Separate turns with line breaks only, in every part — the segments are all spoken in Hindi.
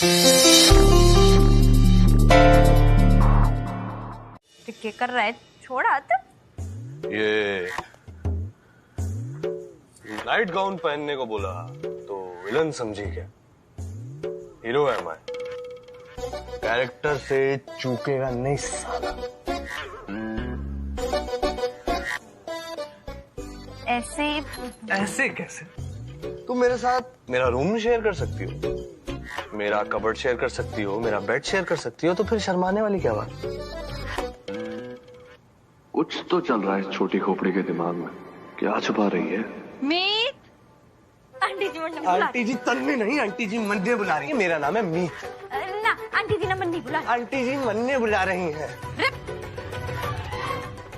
क्या कर रहा है? छोड़ा तो
ये नाइट गाउन पहनने को बोला तो विलन समझी क्या? हीरो है मैं, कैरेक्टर से चूकेगा नहीं साला।
ऐसे
ऐसे कैसे? तुम मेरे साथ मेरा रूम शेयर कर सकती हो, मेरा कबर्ड शेयर कर सकती हो, मेरा बेड शेयर कर सकती हो, तो फिर शर्माने वाली क्या बात? कुछ तो चल रहा है इस छोटी खोपड़ी के दिमाग में, क्या छुपा रही है?
मीत, आंटी जी मंडे बुला।
आंटी जी तन्ने नहीं, आंटी जी मन्ने बुला रही है। मेरा नाम है मीत।
ना आंटी जी ना मन्नी बुला।
आंटी जी मन्ने बुला रही हैं।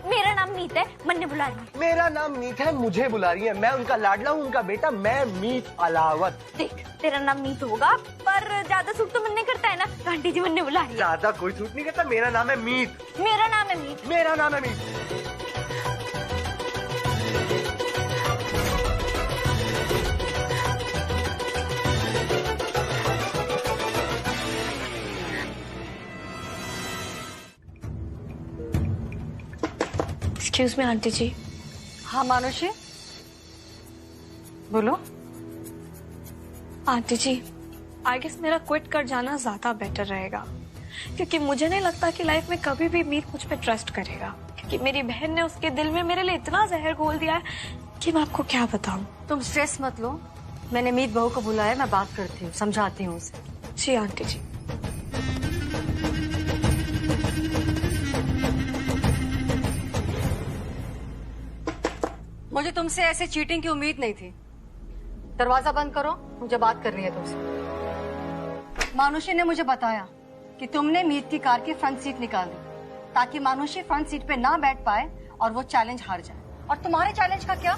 मेरा नाम मीत है, मन्ने बुला रही है।
मेरा नाम मीत है, मुझे बुला रही है। मैं उनका लाडला हूँ, उनका बेटा। मैं मीत अलावत।
देख, तेरा नाम मीत होगा पर ज्यादा सूट तो मन्ने करता है ना, तो आंटी जी मन्ने बुला रही है।
ज्यादा कोई सूट नहीं करता। मेरा नाम है मीत।
मेरा नाम है मीत।
मेरा नाम है मीत।
एक्सक्यूज मी आंटी जी।
हाँ मानुषी, बोलो।
आंटी जी, आई गेस मेरा क्विट कर जाना ज्यादा बेटर रहेगा, क्योंकि मुझे नहीं लगता कि लाइफ में कभी भी मीत मुझ पे ट्रस्ट करेगा, क्योंकि मेरी बहन ने उसके दिल में मेरे लिए इतना जहर घोल दिया है कि मैं आपको क्या बताऊं।
तुम स्ट्रेस मत लो, मैंने मीत बहू को बुलाया, मैं बात करती हूँ, समझाती हूँ उसे।
जी आंटी जी।
मुझे तुमसे ऐसे चीटिंग की उम्मीद नहीं थी। दरवाजा बंद करो, मुझे बात करनी है तुमसे। मानुषी ने मुझे बताया कि तुमने मीत की कार की फ्रंट सीट निकाल दी ताकि मानुषी फ्रंट सीट पे ना बैठ पाए और वो चैलेंज हार जाए। और तुम्हारे चैलेंज का क्या?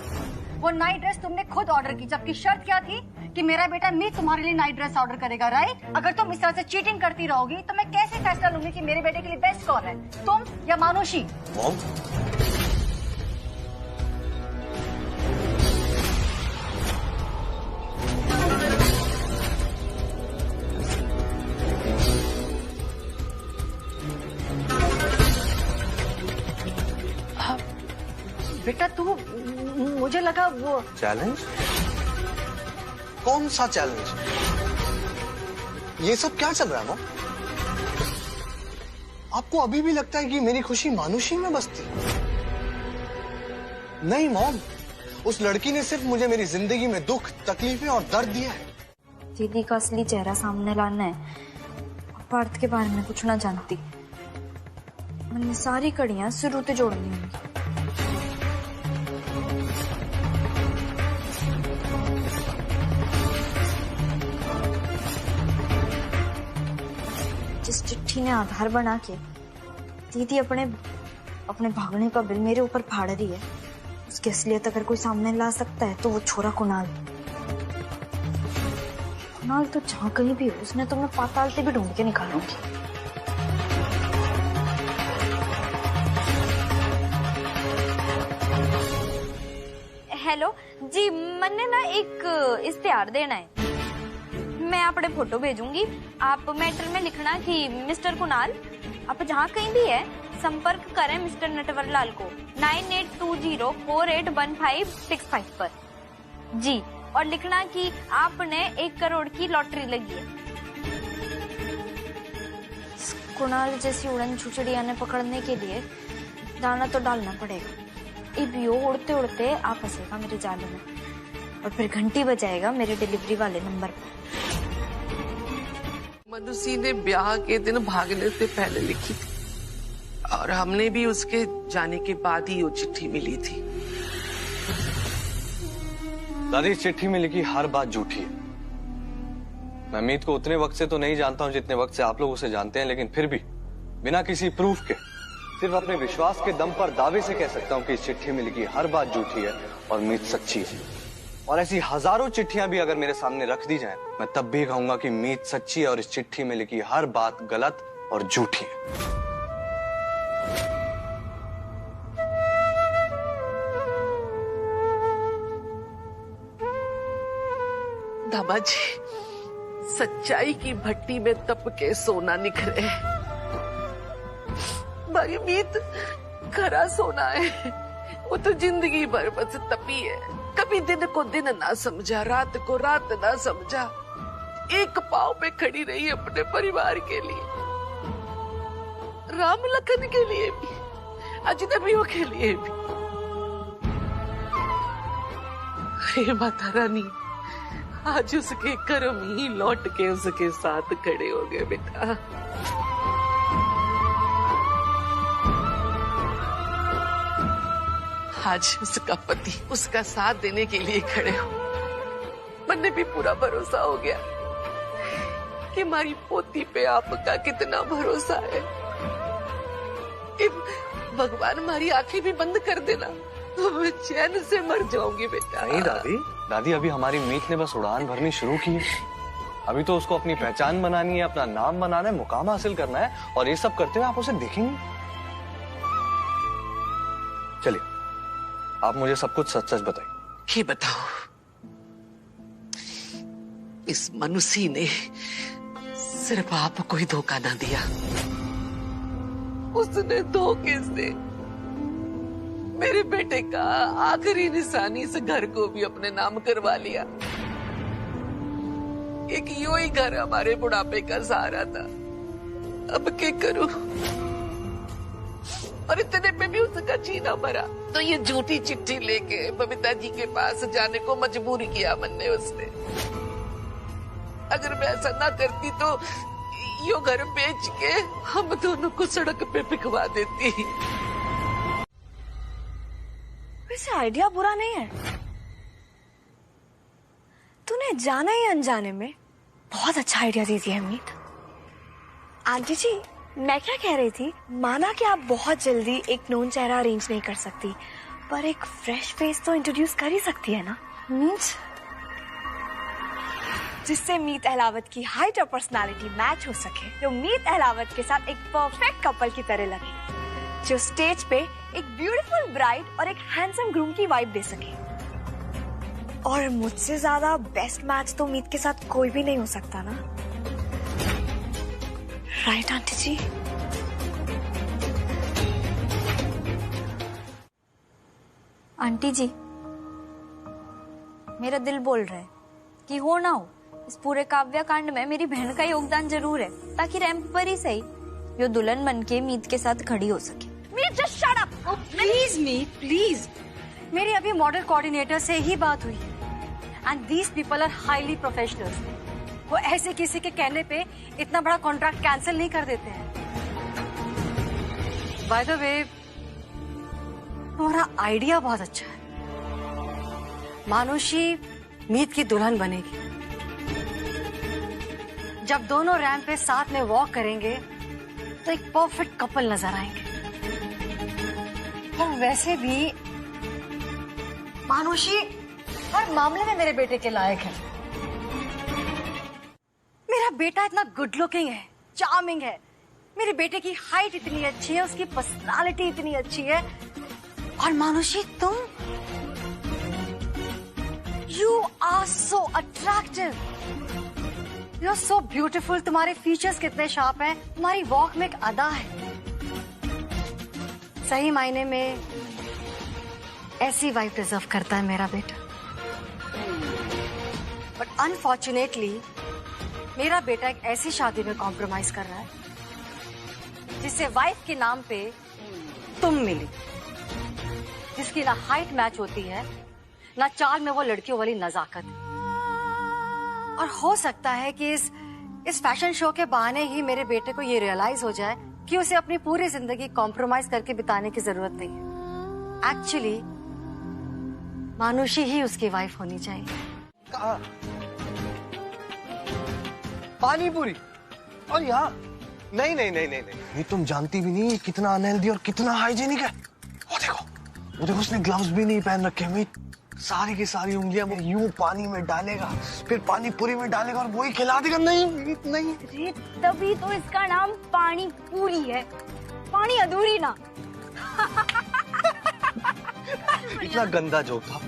वो नाइट ड्रेस तुमने खुद ऑर्डर की, जबकि शर्त क्या थी कि मेरा बेटा मीत तुम्हारे लिए नाइट ड्रेस ऑर्डर करेगा, राइट? अगर तुम इस तरह से चीटिंग करती रहोगी तो मैं कैसे फैसला लूंगी कि मेरे बेटे के लिए बेस्ट कौन है, तुम या मानुषी?
मॉम,
बेटा तू, मुझे लगा वो
चैलेंज? कौन सा चैलेंज? ये सब क्या चल रहा है मॉम? आपको अभी भी लगता है कि मेरी खुशी मानुषी में बसती? नहीं मॉम, उस लड़की ने सिर्फ मुझे मेरी जिंदगी में दुख, तकलीफें और दर्द दिया है।
दीदी का असली चेहरा सामने लाना है। पार्थ के बारे में कुछ ना जानती, मैंने सारी कड़ियां शुरू से जोड़नी होंगी। जिस चिट्ठी ने आधार बना के दीदी अपने भागने का बिल मेरे ऊपर फाड़ रही है, उसकी असलियत अगर कोई सामने ला सकता है तो वो छोरा कुणाल तो जहाँ कहीं भी हो, उसने तो मैं पाताल से भी ढूंढ के निकालूंगी। हेलो जी, मैंने ना एक इश्तेहार देना है। मैं अपने फोटो भेजूंगी, आप मैटर में लिखना कि मिस्टर कुणाल, आप जहाँ कहीं भी है संपर्क करें मिस्टर नटवरलाल को 9820481565 पर जी, और लिखना कि आपने 1 करोड़ की लॉटरी लगी है। कुणाल जैसी उड़न छुचड़िया ने पकड़ने के लिए दाना तो डालना पड़ेगा। इबियो उड़ते उड़ते आ फंसेगा मेरे जाले में और फिर घंटी बजाएगा मेरे डिलीवरी वाले नंबर पर।
मनुषी ने ब्याह के दिन भागने से पहले लिखी थी और हमने भी उसके जाने के बाद ही वो चिट्ठी मिली थी।
दादी, इस चिट्ठी में लिखी हर बात झूठी है। मैं मीत को उतने वक्त से तो नहीं जानता हूं जितने वक्त से आप लोग उसे जानते हैं, लेकिन फिर भी बिना किसी प्रूफ के सिर्फ अपने विश्वास के दम पर दावे से कह सकता हूं कि इस चिट्ठी में लिखी हर बात झूठी है और मीत सच्ची है। और ऐसी हजारों चिट्ठियां भी अगर मेरे सामने रख दी जाएं, मैं तब भी कहूंगा कि मीत सच्ची है और इस चिट्ठी में लिखी हर बात गलत और झूठी है।
दामाजी, सच्चाई की भट्टी में तप के सोना निखरे। हमारी मीत खरा सोना है, वो तो जिंदगी भर बस तपी है। कभी दिन को दिन ना समझा, रात को रात ना समझा, एक पांव पे खड़ी रही अपने परिवार के लिए, राम लखन के लिए भी, अजनबियों के लिए भी। अरे माता रानी, आज उसके कर्म ही लौट के उसके साथ खड़े हो गए बेटा। आज उसका पति उसका साथ देने के लिए खड़े हो। मन भी पूरा भरोसा हो गया कि हमारी पोती पे आपका कितना भरोसा है। कि भगवान हमारी आंखें भी बंद कर देना तो मैं चैन से मर जाऊंगी बेटा।
नहीं दादी, दादी अभी हमारी मीत ने बस उड़ान भरनी शुरू की है। अभी तो उसको अपनी पहचान बनानी है, अपना नाम बनाना है, मुकाम हासिल करना है, और ये सब करते हुए आप उसे देखेंगे। चलिए, आप मुझे सब कुछ सच सच बताइए।
ये बताओ, इस मनुष्य ने सिर्फ आपको ही धोखा ना दिया, उसने धोखे से मेरे बेटे का आखिरी निशानी इस घर को भी अपने नाम करवा लिया। एक यो ही घर हमारे बुढ़ापे का सहारा था। अब क्या करूं? और इतने पे भी उसका जीना मरा। तो ये झूठी चिट्ठी लेके बबीता जी के पास जाने को मजबूर किया मैंने उसने। अगर मैं ऐसा ना करती तो यो घर बेच के हम दोनों को सड़क पे बिकवा देती।
वैसे आइडिया बुरा नहीं है। तूने जाना ही अनजाने में बहुत अच्छा आइडिया दे दिया मीत। आंटी जी, मैं क्या कह रही थी, माना कि आप बहुत जल्दी एक नोन चेहरा अरेंज नहीं कर सकती, पर एक फ्रेश फेस तो इंट्रोड्यूस कर ही सकती है ना। मीन्स जिससे मीत अहलावत की हाइट और पर्सनालिटी मैच हो सके, तो मीत अहलावत के साथ एक परफेक्ट कपल की तरह लगे, जो स्टेज पे एक ब्यूटीफुल ब्राइड और एक हैंडसम ग्रूम की वाइब दे सके। और मुझसे ज्यादा बेस्ट मैच तो मीत के साथ कोई भी नहीं हो सकता ना, राइट आंटी जी?
आंटी जी, मेरा दिल बोल रहा है कि हो ना हो, इस पूरे काव्य कांड में मेरी बहन का योगदान जरूर है, ताकि रैंप पर ही सही यो दुल्हन बन के मीत के साथ खड़ी हो सके।
Meet, just shut up. Please Meet, please. मेरी अभी मॉडल कोऑर्डिनेटर से ही बात हुई and these people are highly professionals. वो ऐसे किसी के कहने पे इतना बड़ा कॉन्ट्रैक्ट कैंसिल नहीं कर देते हैं। बाय द वे, तुम्हारा आइडिया बहुत अच्छा है। मानुषी मीत की दुल्हन बनेगी। जब दोनों रैंप पे साथ में वॉक करेंगे तो एक परफेक्ट कपल नजर आएंगे। और वैसे भी मानुषी हर मामले में मेरे बेटे के लायक है। मेरा बेटा इतना गुड लुकिंग है, चार्मिंग है, मेरे बेटे की हाइट इतनी अच्छी है, उसकी पर्सनालिटी इतनी अच्छी है। और मानुषी तुम, you are so attractive, you are so beautiful. तुम्हारे फीचर्स कितने शार्प हैं, तुम्हारी वॉक में एक अदा है। सही मायने में ऐसी वाइफ डिजर्व करता है मेरा बेटा। बट अनफॉर्चुनेटली मेरा बेटा एक ऐसी शादी में कॉम्प्रोमाइज कर रहा है जिससे वाइफ के नाम पे तुम मिली, जिसकी ना हाइट मैच होती है, ना चाल में वो लड़कियों वाली नजाकत है। और हो सकता है कि इस फैशन शो के बहाने ही मेरे बेटे को ये रियलाइज हो जाए कि उसे अपनी पूरी जिंदगी कॉम्प्रोमाइज करके बिताने की जरूरत नहीं है। एक्चुअली मानुषी ही उसकी वाइफ होनी चाहिए।
पानी पूरी और यहाँ नहीं नहीं नहीं नहीं नहीं, ये तुम जानती भी नहीं कितना अनहेल्दी और कितना हाइजीनिक है। वो देखो उसने ग्लव्स भी नहीं पहन रखे। मीत सारी की सारी उंगलियां वो यूं पानी में डालेगा, फिर पानी पूरी में डालेगा और वही खिला देगा। नहीं मीत नहीं।
अरे तभी तो इसका नाम पानी पूरी है, पानी अधूरी ना।
इतना गंदा जोक था।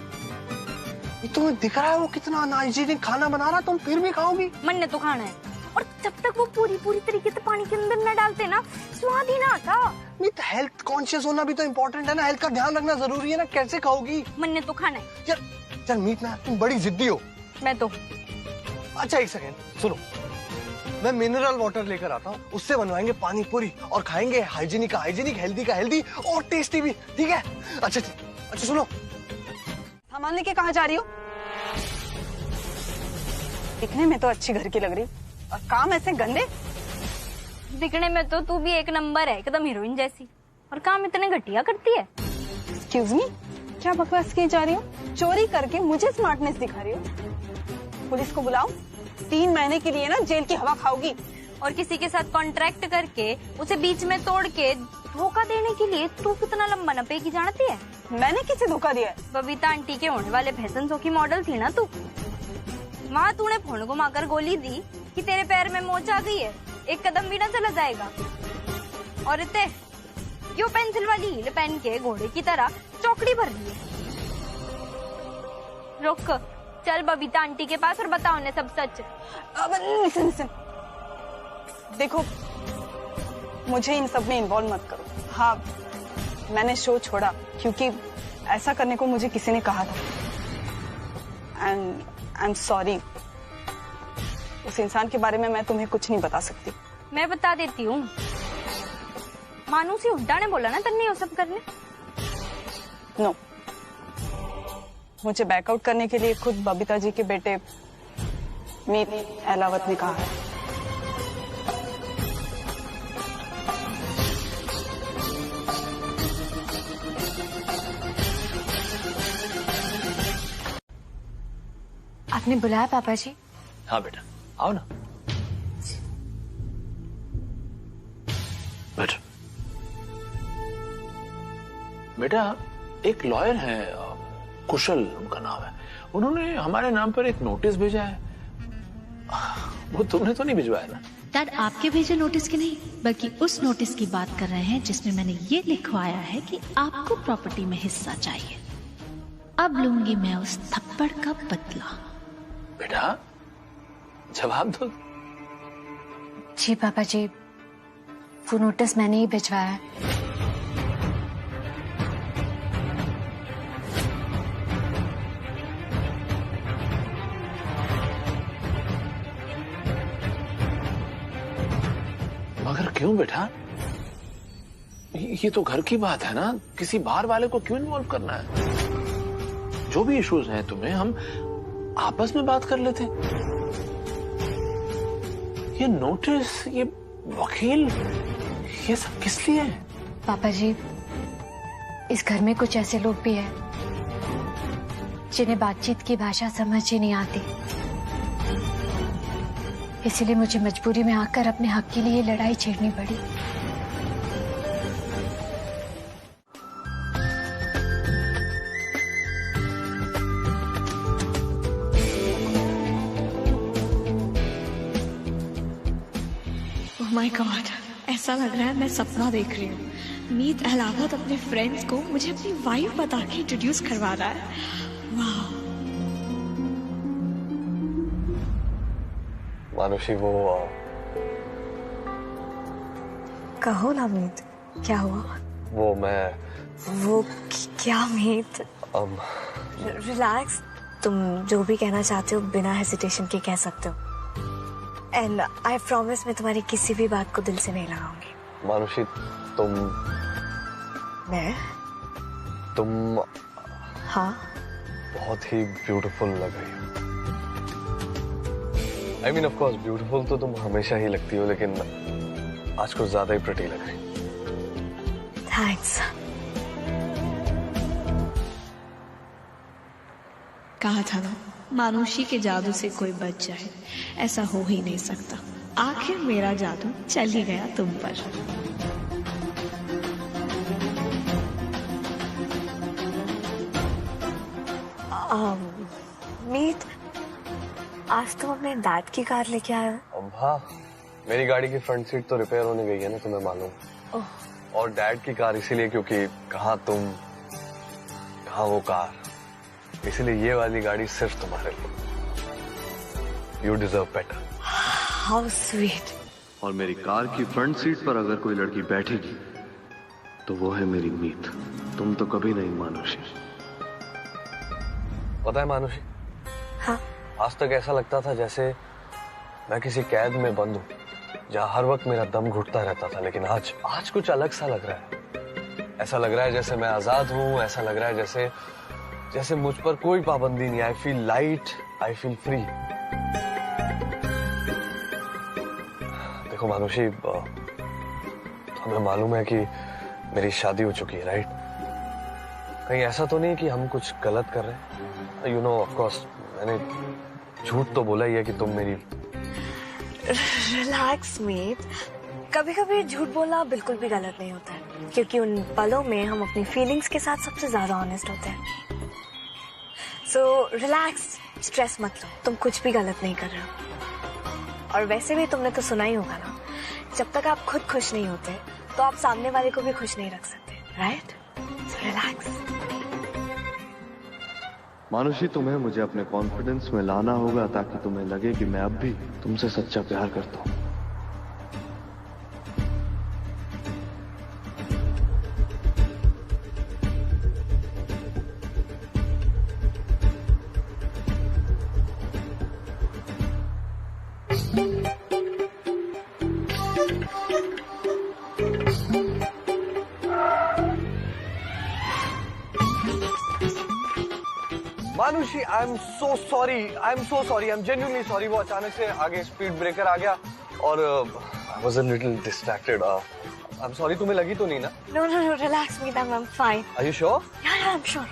ये तुम्हें दिख रहा है वो कितना अनहाइजीनिक खाना बना रहा, तुम फिर भी खाओगी?
मन ने तो खाना है, और जब तक वो पूरी तरीके से पानी के अंदर न डालते ना, स्वाद ही ना आता।
मीत, हेल्थ कॉन्शियस होना भी तो इम्पोर्टेंट है ना, हेल्थ का ध्यान रखना जरूरी है ना, कैसे खाओगी?
मन ने तो खाना है।
यार चल मीत ना, तुम बड़ी जिद्दी हो।
मैं तो
अच्छा एक सेकेंड सुनो, मैं मिनरल वाटर लेकर आता हूँ, उससे बनवाएंगे पानी पूरी और खाएंगे हाइजीनिक का हाइजीनिक, हेल्दी का हेल्दी और टेस्टी भी, ठीक है? अच्छा सुनो,
सामान लेके कहाँ जा रही हो? दिखने में तो अच्छी घर की लग रही और काम ऐसे गंदे।
दिखने में तो तू भी एक नंबर है, एकदम हीरोइन जैसी, और काम इतने घटिया करती है।
एक्सक्यूज मी, क्या बकवास की जा रही हो? चोरी करके मुझे स्मार्टनेस दिखा रही हो? पुलिस को बुलाओ, 3 महीने के लिए ना जेल की हवा खाओगी।
और किसी के साथ कॉन्ट्रैक्ट करके उसे बीच में तोड़ के धोखा देने के लिए तू कितना लंबा नपेगी जानती है?
मैंने किसे धोखा दिया है?
बबीता आंटी के होने वाले फैशन शो की मॉडल थी ना तू, वहाँ तूने फोन घुमाकर गोली दी कि तेरे पैर में मोच आ गई है, एक कदम भी ना चला जाएगा। और इतने यो पेंसिल वाली हील पहन के घोड़े की तरह चौकड़ी भर ली है। रुक, चल बबीता आंटी के पास और बता उन्हें सब सच।
अब लिसन, देखो मुझे इन सब में इन्वॉल्व मत करो। हाँ, मैंने शो छोड़ा क्योंकि ऐसा करने को मुझे किसी ने कहा था, एंड आई एम सॉरी। उस इंसान के बारे में मैं तुम्हें कुछ नहीं बता सकती।
मैं बता देती हूँ, मानूसी हुड्डा ने बोला ना तन्ने वो सब करने।
नो, मुझे बैकआउट करने के लिए खुद बबीता जी के बेटे मीत अहलावत ने कहा है।
आपने बुलाया पापा जी?
हाँ बेटा, आओ ना, बैठो। बेटा, एक लॉयर है, कुशल उनका नाम है, उन्होंने हमारे नाम पर एक नोटिस भेजा है। वो तुमने तो नहीं भिजवाया ना?
डैड, आपके भेजे नोटिस की नहीं, बल्कि उस नोटिस की बात कर रहे हैं जिसमें मैंने ये लिखवाया है कि आपको प्रॉपर्टी में हिस्सा चाहिए। अब लूंगी मैं उस थप्पड़ का बदला।
बेटा जवाब दो।
जी पापा जी, वो नोटिस मैंने ही भिजवाया है।
मगर क्यों बेटा? ये तो घर की बात है ना, किसी बाहर वाले को क्यों इन्वॉल्व करना है? जो भी इश्यूज हैं तुम्हें, हम आपस में बात कर लेते। ये नोटिस, ये वकील, ये सब किस लिए है?
पापा जी, इस घर में कुछ ऐसे लोग भी हैं जिन्हें बातचीत की भाषा समझ ही नहीं आती, इसीलिए मुझे मजबूरी में आकर अपने हक के लिए लड़ाई छेड़नी पड़ी। माय गॉड, ऐसा लग रहा है मैं सपना देख रही हूँ। मीत अहलावत अपने फ्रेंड्स को मुझे अपनी वाइफ बता के इंट्रोड्यूस करवा रहा है। वाह।
मानुषी, वो
कहो ना मीत, क्या हुआ?
वो
क्या मीत? रिलैक्स, तुम जो भी कहना चाहते हो बिना हेजिटेशन के कह सकते हो। एंड आई प्रॉमिस मैं तुम्हारी किसी भी बात को दिल से नहीं लगाऊंगी।
मानुषी, तुम
हाँ,
बहुत ही ब्यूटीफुल लग रही हो। I mean, of course, beautiful तो तुम हमेशा ही लगती हो, लेकिन आज कुछ ज्यादा ही प्रिटी लग रही।
थैंक्स।
कहा था ना, मानुषी के जादू से कोई बच जाए, ऐसा हो ही नहीं सकता। आखिर मेरा जादू चल ही गया तुम पर।
मीत, आज तुम अपने डैड की कार लेके आए हो?
हाँ, मेरी गाड़ी की फ्रंट सीट तो रिपेयर होने गई है ना, तुम्हें मालूम। और डैड की कार इसीलिए क्योंकि कहाँ तुम, कहाँ वो कार। इसलिए ये वाली गाड़ी सिर्फ तुम्हारे लिए। You deserve better.
How sweet.
और मेरी कार की फ्रंट सीट पर अगर कोई लड़की बैठेगी तो वो है मेरी मीत। तुम तो कभी नहीं मानुषी। पता है मानुषी,
हाँ?
आज तक ऐसा लगता था जैसे मैं किसी कैद में बंद हूँ जहाँ हर वक्त मेरा दम घुटता रहता था, लेकिन आज कुछ अलग सा लग रहा है। ऐसा लग रहा है जैसे मैं आजाद हूँ। ऐसा लग रहा है जैसे मुझ पर कोई पाबंदी नहीं। I feel light, I feel free. देखो मानुषी, हमें मालूम है कि मेरी शादी हो चुकी है, राइट? कहीं ऐसा तो नहीं कि हम कुछ गलत कर रहे हैं? यू नो, ऑफ कोर्स मैंने झूठ तो बोला ही है कि तुम मेरी।
रिलैक्स मीत। कभी कभी झूठ बोलना बिल्कुल भी गलत नहीं होता है, क्योंकि उन पलों में हम अपनी फीलिंग्स के साथ सबसे ज्यादा ऑनेस्ट होते हैं। सो रिलैक्स, स्ट्रेस मत लो, तुम कुछ भी गलत नहीं कर रहे हो। और वैसे भी तुमने तो सुना ही होगा ना, जब तक आप खुद खुश नहीं होते तो आप सामने वाले को भी खुश नहीं रख सकते, राइट? So relax.
मानुषी, तुम्हें मुझे अपने कॉन्फिडेंस में लाना होगा ताकि तुम्हें लगे कि मैं अब भी तुमसे सच्चा प्यार करता हूँ। Manushi, I am so sorry, I am genuinely sorry. वो अचानक से आगे स्पीड ब्रेकर आ गया और I was a little distracted. I am sorry. तुम्हें लगी तो नहीं ना?
No, relax Meet, I am fine.
Are you sure?
Yeah, I am sure.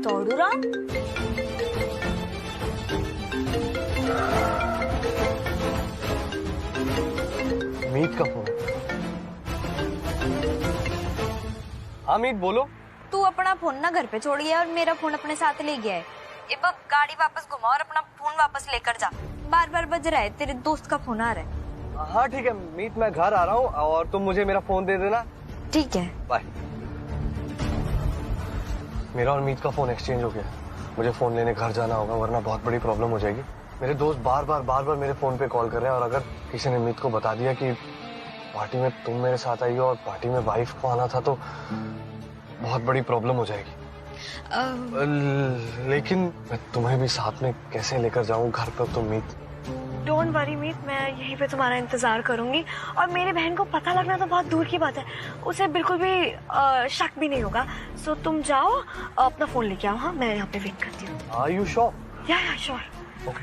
तोड़ूरा?
मीत का फोन। हाँ मीत, बोलो।
तू अपना फोन ना घर पे छोड़ गया और मेरा फोन अपने साथ ले गया है। अब गाड़ी वापस घुमा और अपना फोन वापस लेकर जा। बार बार बज रहा है, तेरे दोस्त का फोन आ रहा है।
हाँ ठीक है मीत, मैं घर आ रहा हूँ और तुम मुझे मेरा फोन दे देना।
ठीक है,
बाय। मेरा और मीत का फोन एक्सचेंज हो गया। मुझे फोन लेने घर जाना होगा वरना बहुत बड़ी प्रॉब्लम हो जाएगी। मेरे दोस्त बार बार मेरे फोन पे कॉल कर रहे हैं और अगर किसी ने मीत को बता दिया कि पार्टी में तुम मेरे साथ आई हो और पार्टी में वाइफ को आना था तो बहुत बड़ी प्रॉब्लम हो जाएगी। लेकिन मैं तुम्हें भी साथ में कैसे लेकर जाऊं घर पर? तुम मीत,
डोंट वरी मीत, मैं यहीं पे तुम्हारा इंतजार करूंगी। और मेरी बहन को पता लगना तो बहुत दूर की बात है, उसे बिल्कुल भी शक भी नहीं होगा। सो तुम जाओ, अपना फोन लेके आओ। हाँ, मैं यहाँ पे वेट करती हूँ।
Are you sure?
Yeah, sure.
Okay,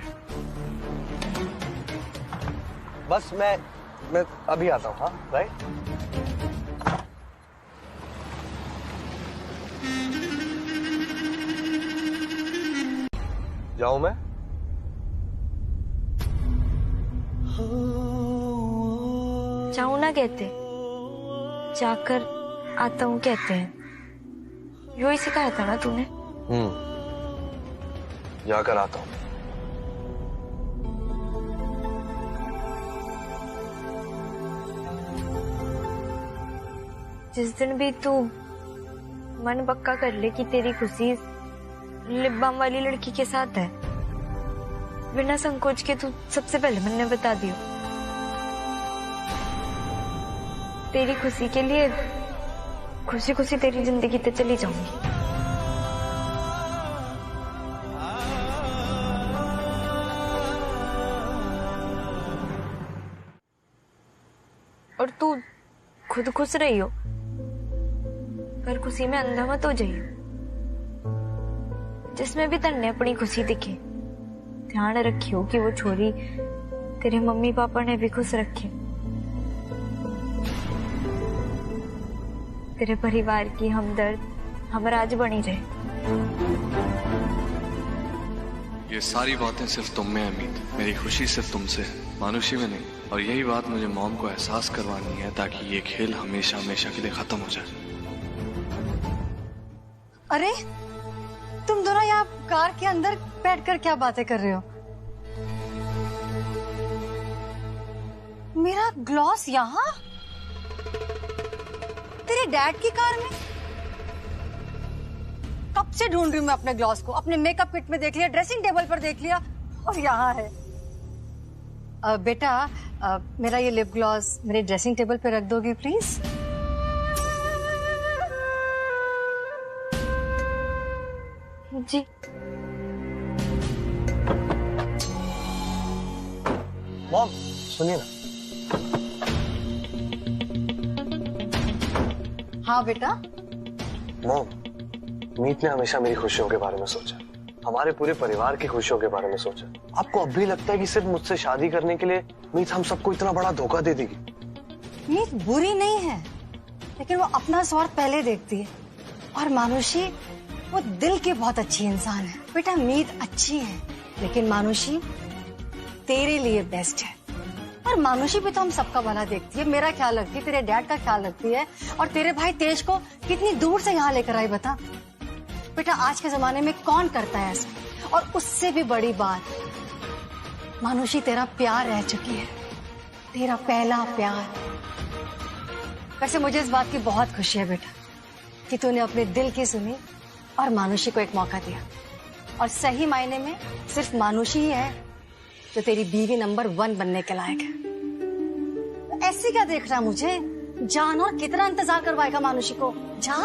बस मैं अभी आता हूँ। हाँ, राइट? जाऊं मैं?
जाऊं ना कहते, जाकर आता हूँ कहते हैं। यू ही सिखाया था ना तूने?
जाकर आता हूँ।
जिस दिन भी तू मन पक्का कर ले कि तेरी खुशी लिप बाम वाली लड़की के साथ है, बिना संकोच के तू सबसे पहले मैंने बता दियो। तेरी खुशी के लिए खुशी खुशी तेरी जिंदगी ते चली जाऊंगी। और तू खुद खुश रही हो, पर खुशी में अंधा मत हो जाइयो। जिसमें भी तन्ने अपनी खुशी दिखे, ध्यान रखियो कि वो छोरी तेरे मम्मी पापा ने भी खुश रखे। तेरे परिवार की हमदर्द हमराज बनी रहे।
ये सारी बातें सिर्फ तुम में है मीत। मेरी खुशी सिर्फ तुमसे है, मानुषी में नहीं। और यही बात मुझे मॉम को एहसास करवानी है ताकि ये खेल हमेशा हमेशा के लिए खत्म हो जाए।
अरे तुम दोनों यहाँ कार के अंदर बैठकर क्या बातें कर रहे हो? मेरा ग्लॉस यहाँ? तेरे डैड की कार में? कब से ढूंढ रही हूँ मैं अपने ग्लॉस को। अपने मेकअप किट में देख लिया, ड्रेसिंग टेबल पर देख लिया, और यहाँ है। बेटा, मेरा ये लिप ग्लॉस मेरे ड्रेसिंग टेबल पे रख दोगी प्लीज?
जी।
मॉम सुनिए ना।
हाँ बेटा।
मॉम, मीत ने हमेशा मेरी खुशियों के बारे में सोचा, हमारे पूरे परिवार की खुशियों के बारे में सोचा। आपको अब भी लगता है कि सिर्फ मुझसे शादी करने के लिए मीत हम सबको इतना बड़ा धोखा दे देगी?
मीत बुरी नहीं है, लेकिन वो अपना स्वार्थ पहले देखती है। और मानुषी वो दिल की बहुत अच्छी इंसान है। बेटा, मीत अच्छी है, लेकिन मानुषी तेरे लिए बेस्ट है। और मानुषी भी तो हम सबका भला देखती है, मेरा ख्याल रखती है, तेरे डैड का ख्याल रखती है, और तेरे भाई तेज को कितनी दूर से यहाँ लेकर आई बता। बेटा, आज के जमाने में कौन करता है ऐसा? और उससे भी बड़ी बात, मानुषी तेरा प्यार रह चुकी है, तेरा पहला प्यार। वैसे मुझे इस बात की बहुत खुशी है बेटा कि तूने अपने दिल की सुनी और मानुषी को एक मौका दिया। और सही मायने में सिर्फ मानुषी ही है जो तेरी बीवी नंबर 1 बनने के लायक है। ऐसे क्या देख रहा है मुझे? जान, और कितना इंतजार करवाएगा मानुषी को? जा।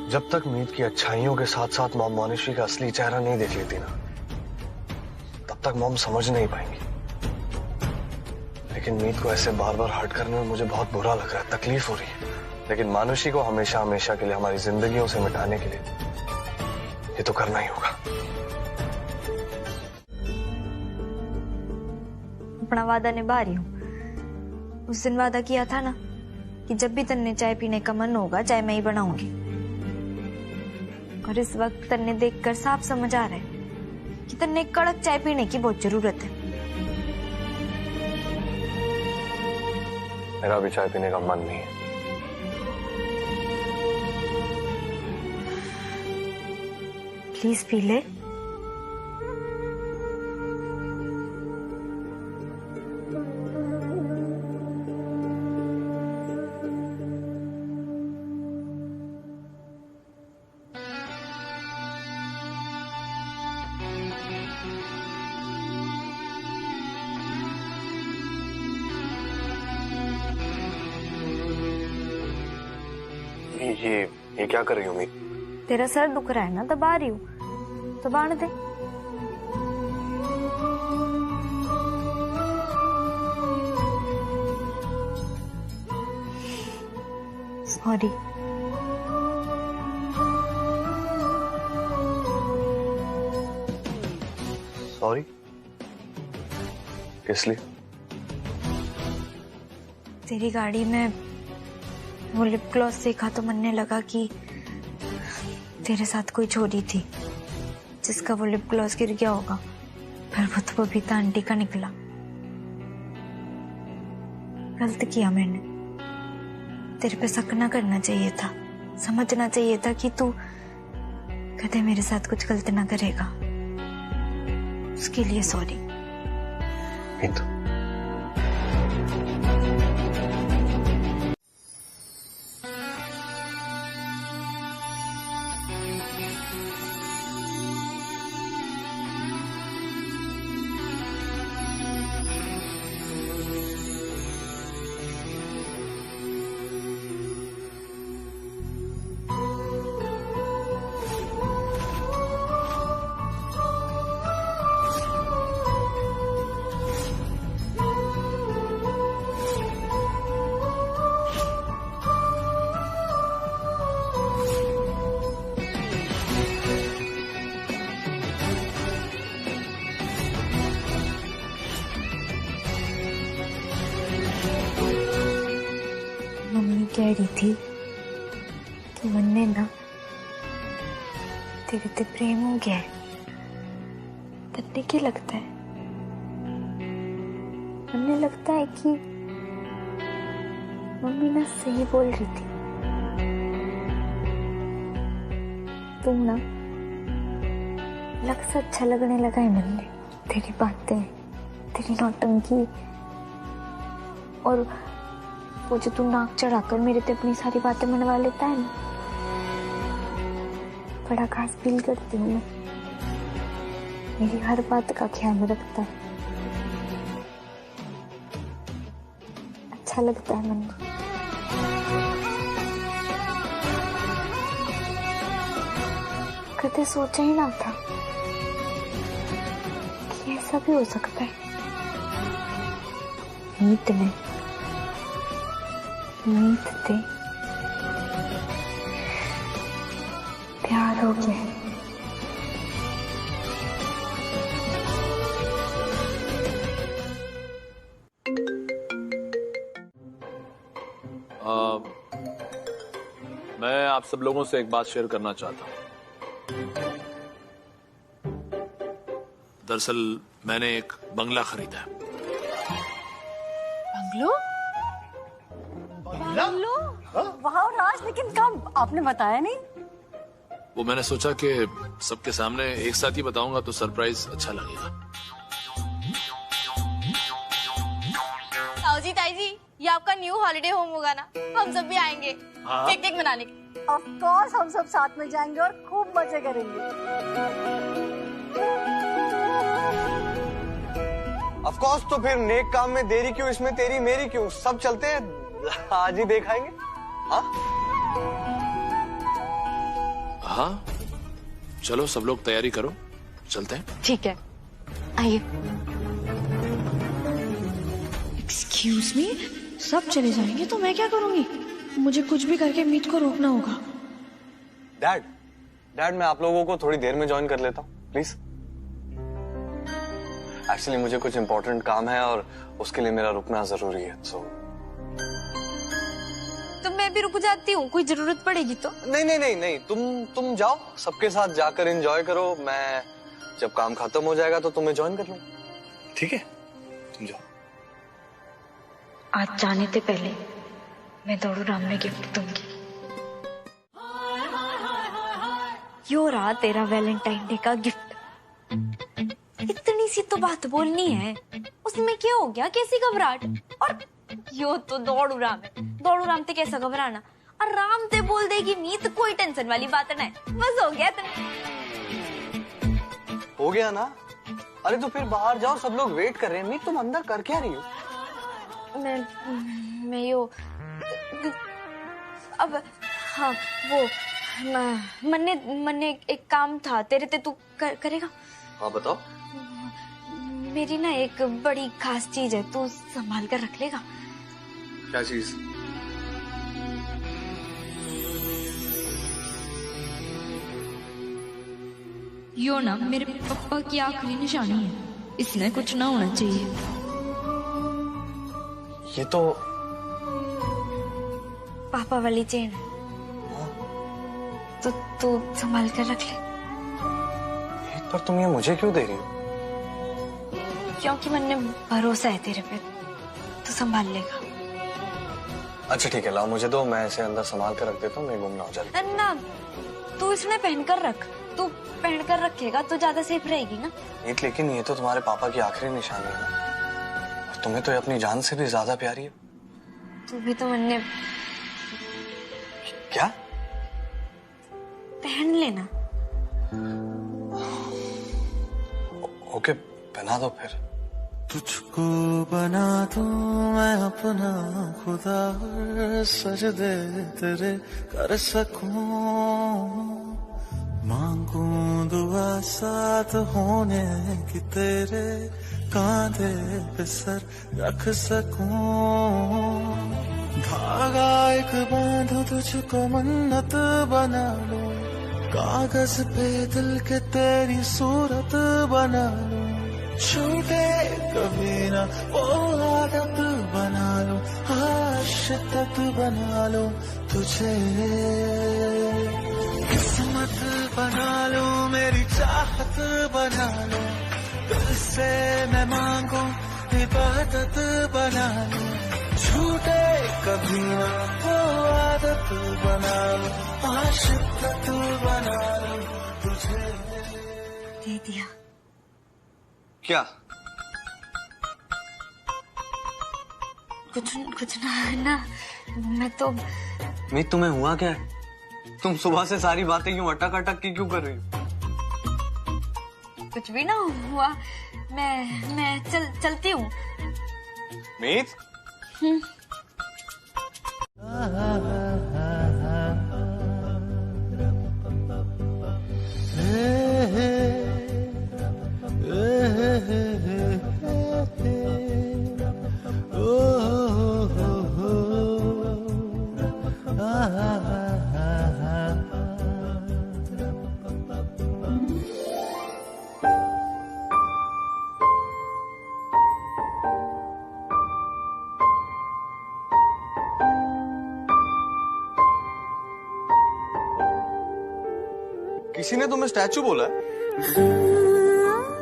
जब तक मीत की अच्छाइयों के साथ साथ मॉम मानुषी का असली चेहरा नहीं देख लेती ना, तब तक मॉम समझ नहीं पाएंगी। लेकिन मीत को ऐसे बार बार हर्ट करने में मुझे बहुत बुरा लग रहा है, तकलीफ हो रही है। लेकिन मानुषी को हमेशा हमेशा के लिए हमारी जिंदगियों से मिटाने के लिए ये तो करना ही होगा।
अपना वादा निभा रही हूँ। उस दिन वादा किया था ना कि जब भी तन्ने चाय पीने का मन होगा चाय मैं ही बनाऊंगी। और इस वक्त तन्ने देखकर साफ समझ आ रहा है कि तन्ने कड़क चाय पीने की बहुत जरूरत है।
मेरा भी चाय पीने का मन नहीं है।
प्लीज पी ले।
ये क्या कर रही हो मीत?
तेरा सर दुख रहा है ना, दबा रही हूँ, दबाने दे। सॉरी।
सॉरी? किस लिए?
तेरी गाड़ी में वो लिप ग्लॉस देखा तो मनने लगा कि तेरे साथ कोई छोरी थी जिसका वो लिप ग्लॉस गिर गया होगा, पर वो तो बबीता आंटी का निकला। गलत किया मैंने, तेरे पे शक ना करना चाहिए था, समझना चाहिए था कि तू कदे मेरे साथ कुछ गलत ना करेगा। उसके लिए सॉरी। कह रही थी कि मन्ने ना तेरे ते प्रेम हो गया है। तन्ने क्या लगता है? मन्ने लगता है कि मम्मी ना सही बोल रही थी। तुम ना लग से अच्छा लगने लगा है मन में। तेरी बातें, तेरी नौटंकी और वो जो तू नाक चढ़ाकर मेरे ते अपनी सारी बातें मनवा लेता है ना, बड़ा खास फील करती हूँ मैं। मेरी हर बात का ख्याल रखता है, अच्छा लगता है मन में। कभी सोचा ही ना था कि ऐसा भी हो सकता है। मीत ने मीत थे प्यार हो गया।
मैं आप सब लोगों से एक बात शेयर करना चाहता हूं। दरअसल मैंने एक बंगला खरीदा है।
बंगलो? वाह राज, लेकिन कब? आपने बताया नहीं।
वो मैंने सोचा कि सबके सामने एक साथ ही बताऊंगा तो सरप्राइज अच्छा लगेगा।
ताऊ जी, ताई जी, ये आपका न्यू हॉलिडे होम होगा ना? हम सब भी आएंगे पिकनिक मनाने।
ऑफ कोर्स हम सब साथ में जाएंगे और खूब मजे करेंगे।
ऑफ कोर्स, तो फिर नेक काम में देरी क्यों, इसमें तेरी मेरी क्यों? सब चलते हैं, आज ही देखाएंगे। हाँ
हाँ, चलो सब लोग तैयारी करो, चलते हैं।
ठीक है, आइए।
एक्सक्यूज मी, सब चले जाएंगे तो मैं क्या करूंगी? मुझे कुछ भी करके मीत को रोकना होगा।
डैड मैं आप लोगों को थोड़ी देर में ज्वाइन कर लेता हूँ, प्लीज। एक्चुअली मुझे कुछ इंपॉर्टेंट काम है और उसके लिए मेरा रुकना जरूरी है।
तो मैं भी रुक जाती हूँ, कोई जरूरत पड़ेगी तो।
नहीं, तुम जाओ, सबके साथ जाकर एंजॉय करो। मैं जब काम खत्म हो जाएगा तो तुम्हें ज्वाइन कर लूंगा, ठीक है? तुम जाओ।
आज जाने से पहले मैं दौड़ू राम में गिफ्ट दूंगी। यो रहा तेरा वैलेंटाइन डे का गिफ्ट। इतनी सी तो बात बोलनी है, उसमें क्या हो गया? कैसी घबराहट? और यो तो दौड़ू राम है, दौड़ू राम ते कैसा घबराना? और राम ते बोल देगी मीत, कोई टेंशन वाली बात नहीं, बस हो गया।
हो गया ना? अरे तो फिर बाहर जाओ, सब लोग वेट कर रहे हैं। मीत, तुम अंदर कर क्या रही हो?
मैं यो अब, हाँ वो मन्ने एक काम था तेरे ते, तू करेगा?
हाँ बताओ।
मेरी ना एक बड़ी खास चीज है, तू संभाल कर रख लेगा?
क्या चीज?
यो ना मेरे पापा की आखिरी निशानी है, इसमें कुछ ना होना चाहिए।
ये तो
पापा वाली चेन है, तो तू संभाल कर रख ले।
पर तुम ये मुझे क्यों दे रही हो?
क्योंकि मैंने भरोसा है तेरे पे, तू संभाल लेगा।
अच्छा ठीक है, लाओ मुझे दो, मैं इसे अंदर संभाल कर रख देता हूँ, मैं गुम ना हो जाए।
ना, तू इसमें पहनकर रख, तू पहनकर रखेगा तो ज्यादा सेफ रहेगी ना।
लेकिन ये तो तुम्हारे पापा की आखिरी निशानी है ना, और तुम्हें तो ये अपनी जान से भी ज्यादा प्यारी है।
तू भी तो मैंने
क्या
पहन लेना।
ओके, पहना दो फिर।
तुझको बना दूं मैं अपना खुदा, सजदे तेरे कर सकूं, मांगूं दुआ साथ होने की, तेरे कांधे पे सर रख सकूं, धागा एक बांधो तुझको मन्नत बना लो, कागज पे दिल के तेरी सूरत बना लो, छूटे कभी ना वो आदत बना लो, शिद्दत बना लो, तुझे किस्मत बना लो, मेरी चाहत बना लो, दिल से मैं मांगू इबादत बना लो, छूटे कभी ना वो आदत बना लो, शिद्दत बना लो, तुझे।
दे दिया।
क्या?
कुछ ना मैं तो।
मीत, तुम्हें हुआ क्या है? तुम सुबह से सारी बातें यूं अटक अटक की क्यों कर रही हो?
कुछ भी ना हुआ, मैं चलती हूँ।
मीत? किसी ने तुम्हें स्टैचू बोला है?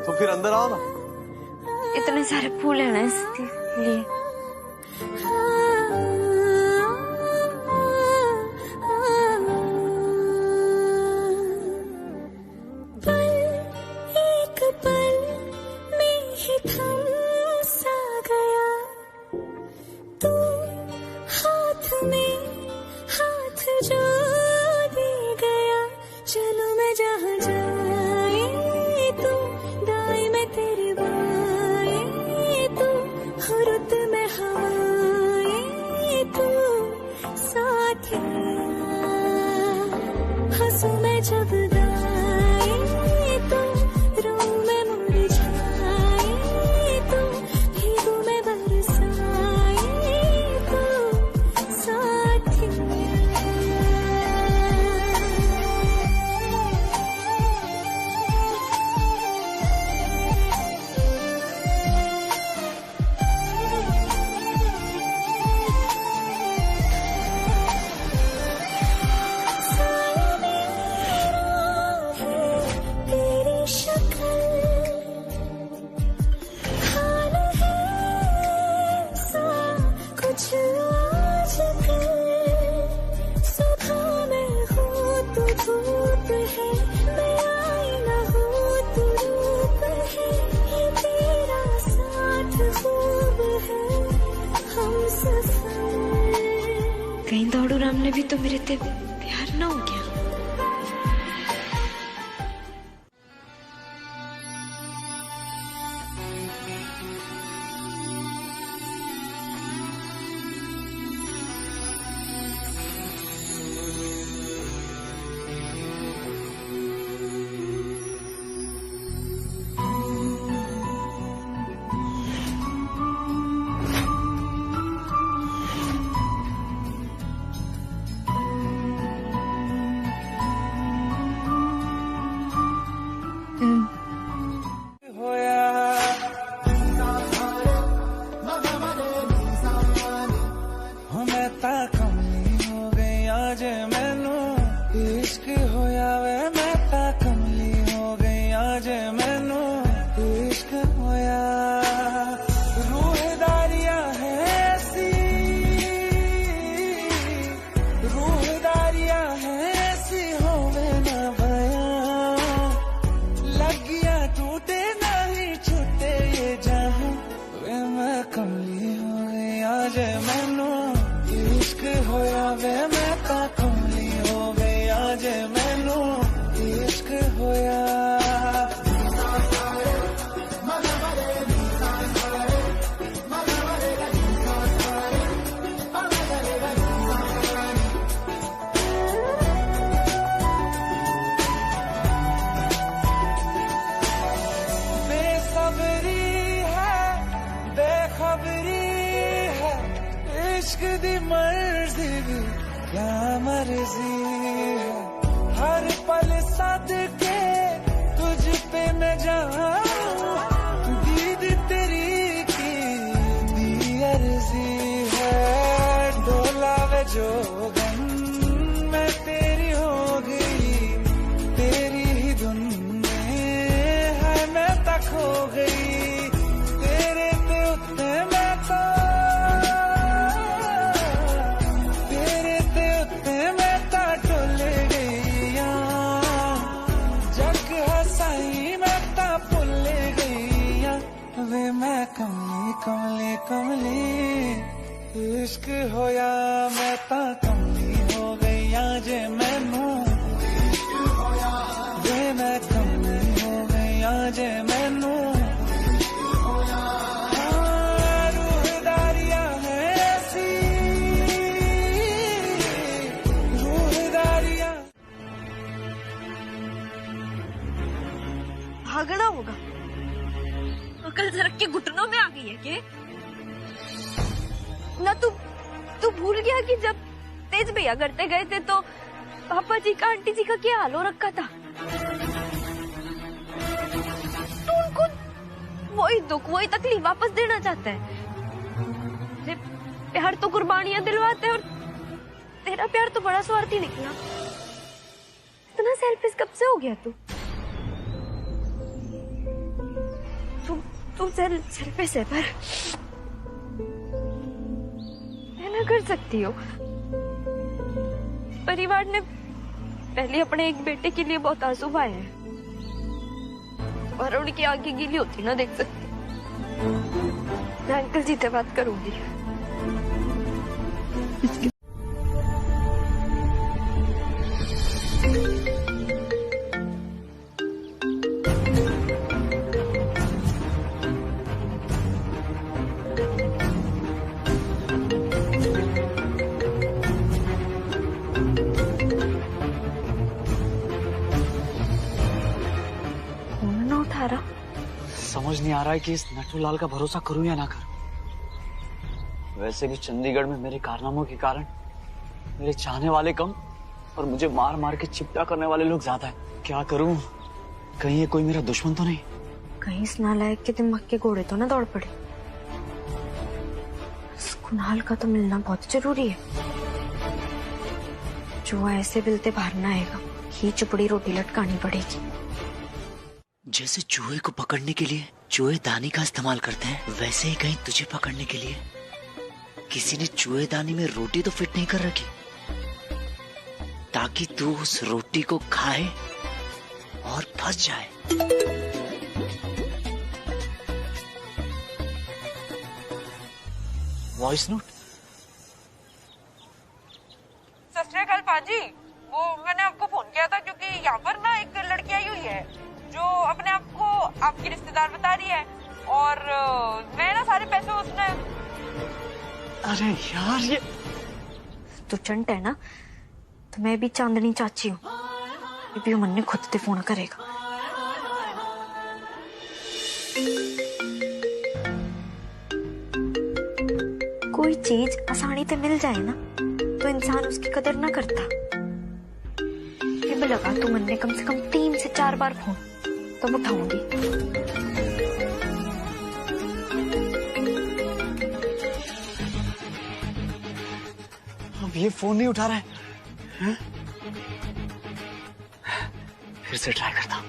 तो फिर अंदर आओ ना।
इतने सारे फूल है ना इसलिए।
एक पल में ही थम सा गया, तू हाथ में हाथ जो दे गया। चलो मैं जहाँ जाए तू, दाएं में तेरे बाएं तू, रुत में हवाएं तू, साथिया हंसू मैं जब गाए तू, रो मैं मुरझाए तू, भीगू मैं बरसाए तू, साथिया।
कहीं दौड़ू राम ने भी तो मेरे ते प्यार ना हो गया।
इश्क दी मर्जी भी क्या मर्जी है, हर पल सद के तुझ पे मैं जाऊं, दीद तेरी की दी अर्जी है, डोला वे जोगन मैं तेरी हो गई, तेरी ही धुन में है मैं तक हो गई, तेरे ते उत्ते मैं तो मैं इश्क होया मैं ता कमी हो गई जे मैनू वे मैं कमी हो गई जे मैनू रूहदारियां है ऐसी रूहदारियां।
भागना होगा। अकल झरक के घुटनों में आ गई है के?
ना तू भूल गया कि जब तेज भैया करते गए थे तो पापा जी का आंटी जी का क्या हाल हो रखा था। तो उनको वही दुख वही तकलीफ वापस देना चाहता है। अरे प्यार तो कुर्बानियां दिलवाते हैं और तेरा प्यार तो बड़ा स्वार्थी निकला। इतना सेल्फिश कब से हो गया तू सेल्फिश है पर ना कर सकती हो। परिवार ने पहले अपने एक बेटे के लिए बहुत आंसू बहाए हैं और उनकी आंखें गीली होती ना देख सकती। मैं अंकल जी से बात करूंगी।
समझ नहीं आ रहा है कि इस नटूलाल का भरोसा करूं या ना करूं। वैसे भी चंडीगढ़ में मेरे कारनामों के कारण मेरे चाहने वाले कम और मुझे मार मार के चिपटा करने वाले लोग ज्यादा हैं। क्या करूं? कहीं ये कोई मेरा दुश्मन तो नहीं?
कहीं इस नालायक के दिमाग के घोड़े तो ना दौड़ पड़े। इस कुणाल का तो मिलना बहुत जरूरी है। जो ऐसे बिलते बाहर ना आएगा ही चुपड़ी रोटी लटकानी पड़ेगी।
जैसे चूहे को पकड़ने के लिए चूहेदानी का इस्तेमाल करते हैं, वैसे ही कहीं तुझे पकड़ने के लिए किसी ने चूहेदानी में रोटी तो फिट नहीं कर रखी ताकि तू उस रोटी को खाए और फंस जाए।
Voice note.
सत श्री अकाल पाजी, वो मैंने आपको फोन किया था क्योंकि यहाँ पर ना एक लड़की आई हुई है जो अपने आप को आपकी रिश्तेदार बता रही है और मैं ना सारे पैसे उसने।
अरे यार ये
तू चंट है ना, तो मैं भी चांदनी चाची हूँ। ये भी मन ने खुद से फोन करेगा। कोई चीज आसानी से मिल जाए ना तो इंसान उसकी कदर ना करता। ये लगा तू मन ने कम से कम 3 से 4 बार फोन तब उठाऊंगी।
अब ये फोन नहीं उठा रहा है। फिर से ट्राई करता हूं।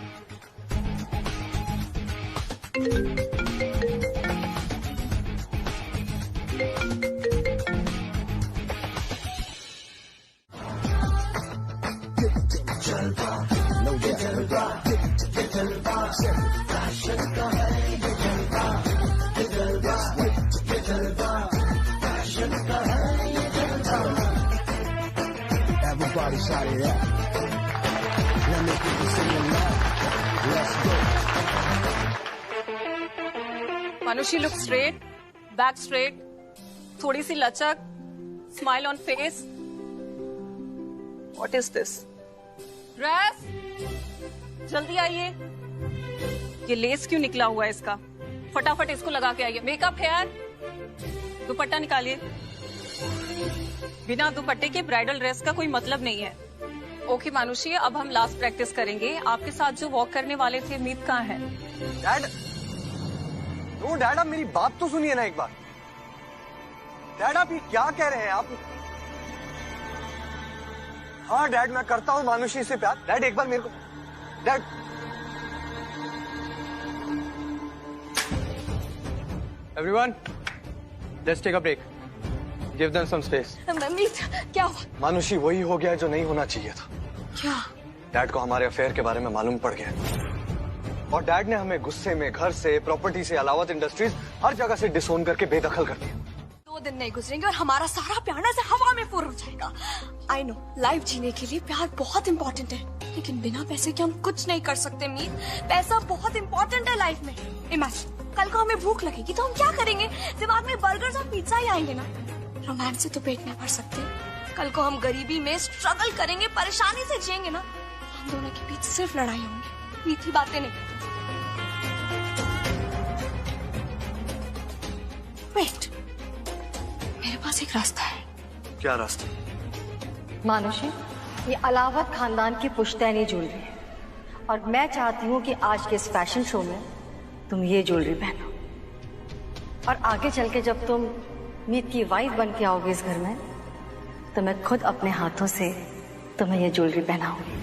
Everybody shout it out. Let me get this in your mouth. Let's go.
Manushi, look straight, back straight, थोड़ी सी लचक, smile on face. What is this? Dress, जल्दी आइए। ये लेस क्यों निकला हुआ है इसका? फटाफट इसको लगा के आइए। मेकअप, हेयर, दुपट्टा निकालिए। बिना दुपट्टे के ब्राइडल ड्रेस का कोई मतलब नहीं है। ओके मानुषी, अब हम लास्ट प्रैक्टिस करेंगे। आपके साथ जो वॉक करने वाले थे मीत कहाँ है?
डैड, नो डैड, आप मेरी बात तो सुनिए ना एक बार। डैड आप ये क्या कह रहे हैं आप? हाँ डैड, मैं करता हूँ मानुषी से प्यार। डैड एक बार मेरे को, dad everyone let's take a break, give them some space.
Meet, क्या हुआ?
मानुषी वही हो गया जो नहीं होना चाहिए था।
क्या?
डैड को हमारे अफेयर के बारे में मालूम पड़ गया और डैड ने हमें गुस्से में घर से, प्रॉपर्टी से, अलावत इंडस्ट्रीज हर जगह से डिसोन करके बेदखल कर दिया।
वो दिन नहीं गुजरेंगे और हमारा सारा प्यार ना से हवा में फुर हो जाएगा। आई नो लाइफ जीने के लिए प्यार बहुत इंपॉर्टेंट है, लेकिन बिना पैसे के हम कुछ नहीं कर सकते मीत। पैसा बहुत इंपॉर्टेंट है लाइफ में। इमेजिन कल को हमें भूख लगेगी तो हम क्या करेंगे? दिमाग में बर्गर्स और पिज्जा ही आएंगे ना। रोमांस से तो पेट नहीं भर सकते। कल को हम गरीबी में स्ट्रगल करेंगे, परेशानी से जिएंगे ना, हम दोनों के बीच सिर्फ लड़ाई होंगी, मीठी बातें नहीं। वेट, मेरे पास एक रास्ता है।
क्या रास्ता?
मानुषी, ये अलावत खानदान की पुश्तैनी ज्वेलरी है और मैं चाहती हूँ कि आज के इस फैशन शो में तुम ये ज्वेलरी पहनो और आगे चल के जब तुम मीत की वाइफ बन के आओगे इस घर में तो मैं खुद अपने हाथों से तुम्हें ये ज्वेलरी पहनाऊंगी।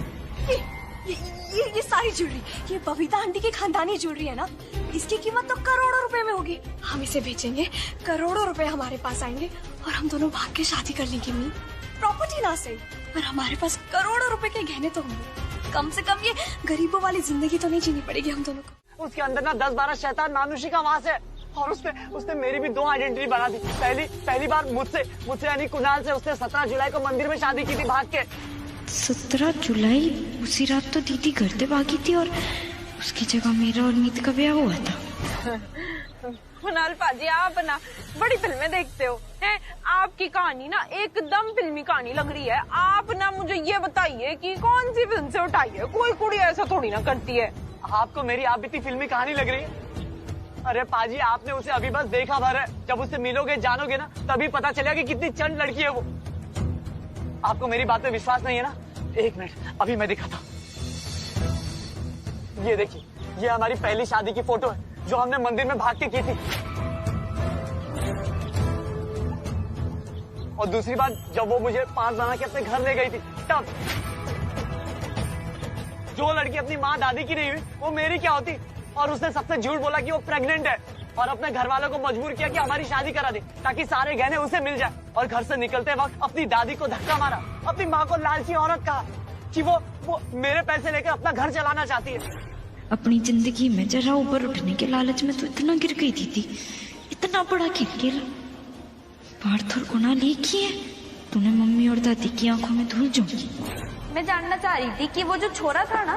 ये सारी ज्वेलरी, ये बबीता आंटी की खानदानी ज्वेलरी है ना, इसकी कीमत तो करोड़ों रुपए में होगी। हम इसे बेचेंगे, करोड़ों रुपए हमारे पास आएंगे और हम दोनों भाग के शादी कर लेंगे। मीत, प्रॉपर्टी ना सही पर हमारे पास करोड़ों रुपए के गहने तो होंगे। कम से कम ये गरीबों वाली जिंदगी तो नहीं जीनी पड़ेगी हम दोनों को।
उसके अंदर ना 10-12 शैतान मानुषी का वास है और उसने मेरी भी 2 आइडेंटिटी बना दी। पहली बार मुझसे यानी कुणाल से उसने 17 जुलाई को मंदिर में शादी की थी भाग के।
17 जुलाई? उसी रात तो दीदी घर से भागी थी और उसकी जगह मेरा और मीत का ब्याह हुआ था।
कुणाल पाजी, आप ना बड़ी फिल्में देखते हो हैं? आपकी कहानी ना एकदम फिल्मी कहानी लग रही है। आप ना मुझे ये बताइए कि कौन सी फिल्म से उठाई है? कोई कुड़ी ऐसा थोड़ी ना करती है।
आपको मेरी आप इतनी फिल्मी कहानी लग रही है? अरे पाजी, आपने उसे अभी बस देखा भर है। जब उससे मिलोगे जानोगे ना तभी पता चलेगा कि कितनी चंड लड़की है वो। आपको मेरी बात पे विश्वास नहीं है ना? 1 मिनट, अभी मैं दिखाता। ये देखिए, ये हमारी पहली शादी की फोटो है जो हमने मंदिर में भाग के की थी। और दूसरी बात, जब वो मुझे 5 बना के अपने घर ले गई थी तब। जो लड़की अपनी माँ दादी की नहीं हुई वो मेरी क्या होती? और उसने सबसे झूठ बोला कि वो प्रेग्नेंट है और अपने घर वालों को मजबूर किया कि हमारी शादी करा दे ताकि सारे गहने उसे मिल जाए। और घर से निकलते वक्त अपनी दादी को धक्का मारा, अपनी माँ को लालची औरत कहा कि वो मेरे पैसे लेकर अपना घर चलाना चाहती है।
अपनी जिंदगी में जरा ऊपर उठने के लालच में तो इतना गिर गई थी। इतना बड़ा खेल खेला। पार्थ और कुणाल एक ही है। तूने मम्मी और दादी की आंखों में धूल झोंकी।
मैं जानना चाह रही थी कि वो जो छोरा था ना,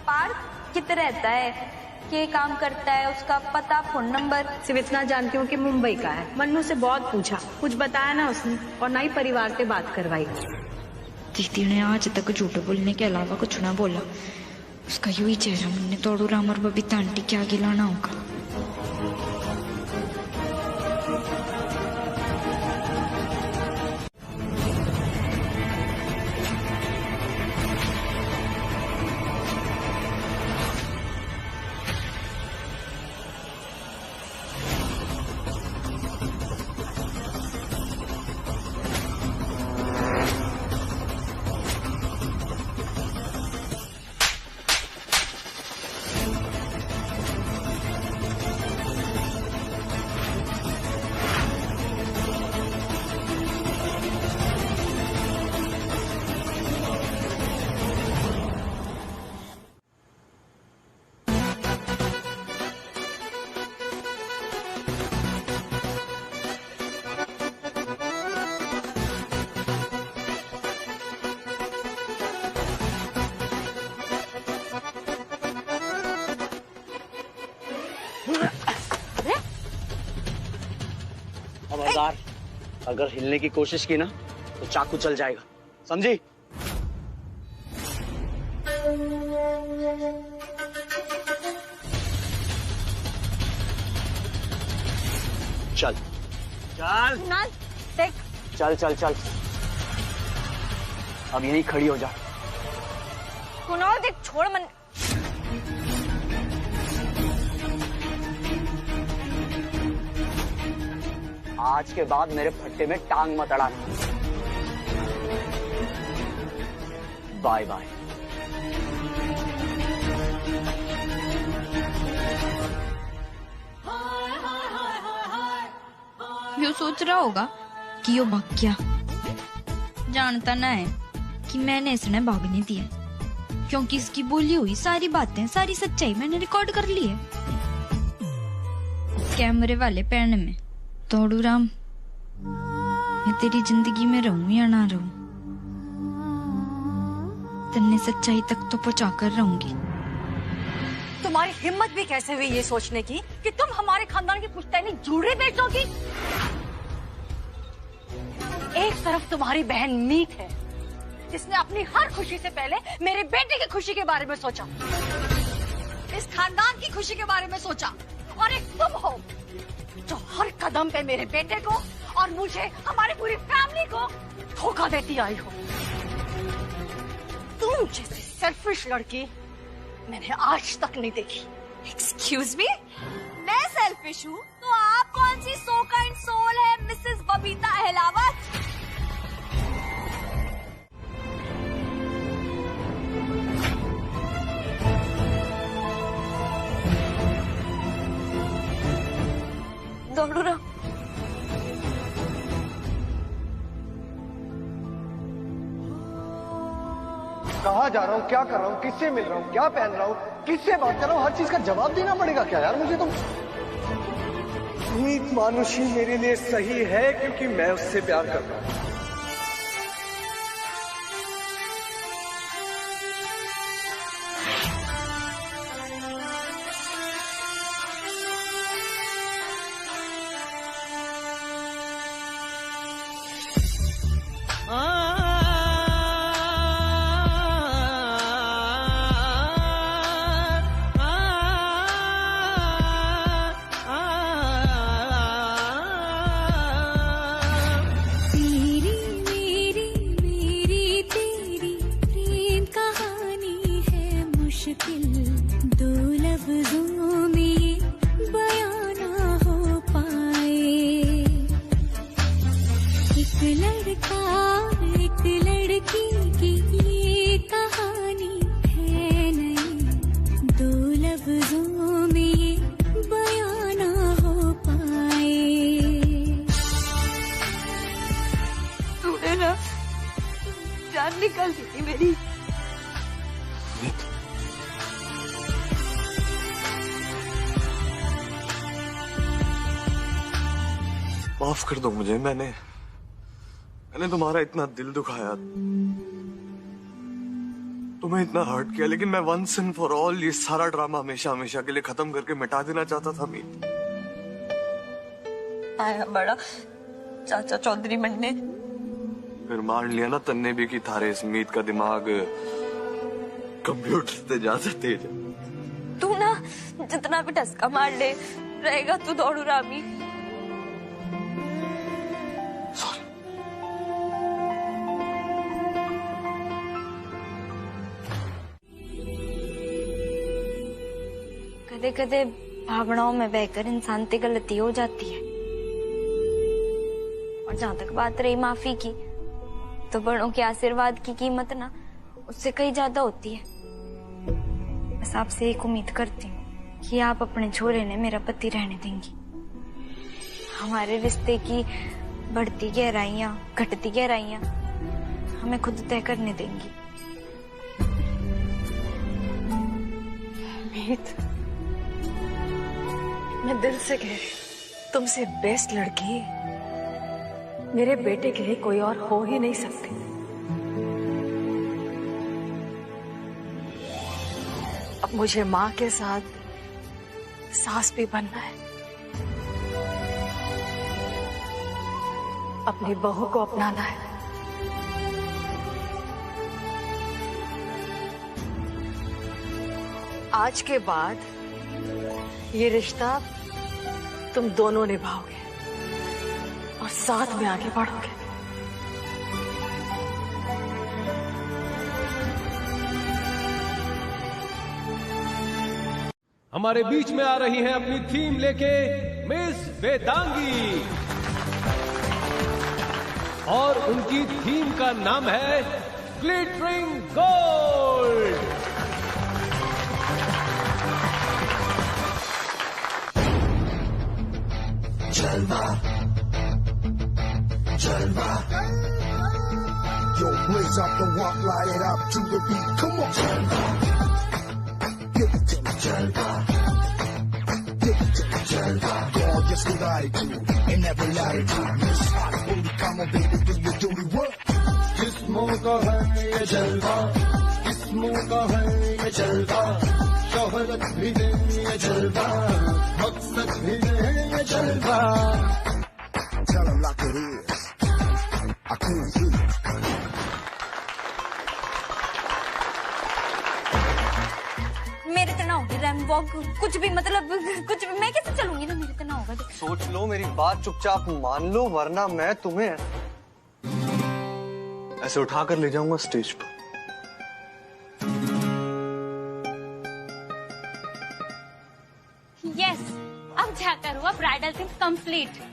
पार्थ कितने रहता है, क्या काम करता है, उसका पता, फोन नंबर?
सिर्फ इतना जानती हूँ कि मुंबई का है। मन्नू से बहुत पूछा, कुछ बताया ना उसने और ना ही परिवार से बात करवाई।
दीदी ने आज तक झूठ बोलने के अलावा कुछ ना बोला। उसका यूं ही चेहरा मुन्ने तोड़ू राम और बबीता आंटी के आगे लाना होगा।
खबरदार, अगर हिलने की कोशिश की ना तो चाकू चल जाएगा, समझी? चल चल चल चल चल, अब यहीं खड़ी हो जा।
कुणाल देख, छोड़ मन।
आज के बाद मेरे फट्टे में टांग मत अड़ाना। Bye bye.
यो सोच रहा होगा कि यो भाग गया। जानता ना है कि मैंने इसने भागने दिया, क्योंकि इसकी बोली हुई सारी बातें, सारी सच्चाई मैंने रिकॉर्ड कर ली है कैमरे वाले पैन में। तोड़ू राम तेरी जिंदगी में रहूं या ना रहूं, तन्ने सच्चाई तक तो पहुंचा कर रहूंगी।
तुम्हारी हिम्मत भी कैसे हुई ये सोचने की कि तुम हमारे खानदान की पुश्तैनी जूड़े बेचोगी? एक तरफ तुम्हारी बहन मीत है जिसने अपनी हर खुशी से पहले मेरे बेटे की खुशी के बारे में सोचा, इस खानदान की खुशी के बारे में सोचा, और एक तुम हो जो हर कदम पे मेरे बेटे को और मुझे, हमारी पूरी फैमिली को धोखा देती आई हो। तुम जैसी सेल्फिश लड़की मैंने आज तक नहीं देखी।
एक्सक्यूज मी, मैं सेल्फिश हूँ तो आप कौन सी सो काइंड सोल है मिसेस बबीता अहलावत? दौड़ो ना।
कहाँ जा रहा हूँ, क्या कर रहा हूँ, किससे मिल रहा हूँ, क्या पहन रहा हूँ, किससे बात कर रहा हूँ, हर चीज का जवाब देना पड़ेगा क्या यार मुझे? तुम मीत मानुषी मेरे लिए सही है क्योंकि मैं उससे प्यार करता हूँ।
जान निकाल दी थी मेरी।
माफ कर दो मुझे, मैंने तुम्हारा इतना दिल दुखाया, तुम्हें इतना हर्ट किया, लेकिन मैं वंस एंड फॉर ऑल ये सारा ड्रामा हमेशा हमेशा के लिए खत्म करके मिटा देना चाहता था मीत।
आया बड़ा चाचा चौधरी मन्ने,
फिर मान लिया ना तन्ने भी कि थारे इस मीत का दिमाग कंप्यूटर से ज्यादा तेज है।
तू ना जितना भी टसका मार ले रहेगा तू दौड़ू रामी। कदे कदे भावनाओं में बहकर इंसान से गलती हो जाती है, और जहां तक बात रही माफी की, तो बड़ों के आशीर्वाद की कीमत ना उससे कहीं ज्यादा होती है। बस आपसे एक उम्मीद करती हूँ कि आप अपने छोरे ने मेरा पति रहने देंगी। हमारे रिश्ते की बढ़ती गहराइयां घटती गहराइयां हमें खुद तय करने देंगी।
मीत, मैं दिल से कह रही हूँ, तुमसे बेस्ट लड़की मेरे बेटे के लिए कोई और हो ही नहीं सकती। अब मुझे माँ के साथ सास भी बनना है, अपनी बहू को अपनाना है। आज के बाद ये रिश्ता तुम दोनों निभाओगे और साथ में आगे बढ़ोगे।
हमारे बीच में आ रही हैं अपनी थीम लेके मिस वेदांगी, और उनकी थीम का नाम है ग्लिटरिंग गोल्ड।
जलवा जलवा, yo blaze up the walk, light it up to the beat, come on. Jलवा, give it to me. Jलवा, give it to me. Jलवा, gorgeous with attitude and never latitude. Miss Hot booty, come किस्मों का है ये जलवा, किस्मों का है ये जलवा, शोहरत भी दे ये जलवा, मकसद भी दे ये जलवा. Tell 'em like it is. I can't see.
मेरे तो ना होगी रैम वॉक, कुछ भी मतलब कुछ भी, मैं कैसे चलूंगी ना, मेरे तो ना होगा.
सोच लो, मेरी बात चुपचाप मान लो, वरना मैं तुम्हें ऐसे उठाकर ले जाऊंगा स्टेज पर.
यस, अब जाकर हुआ ब्राइडल थिंग कंप्लीट.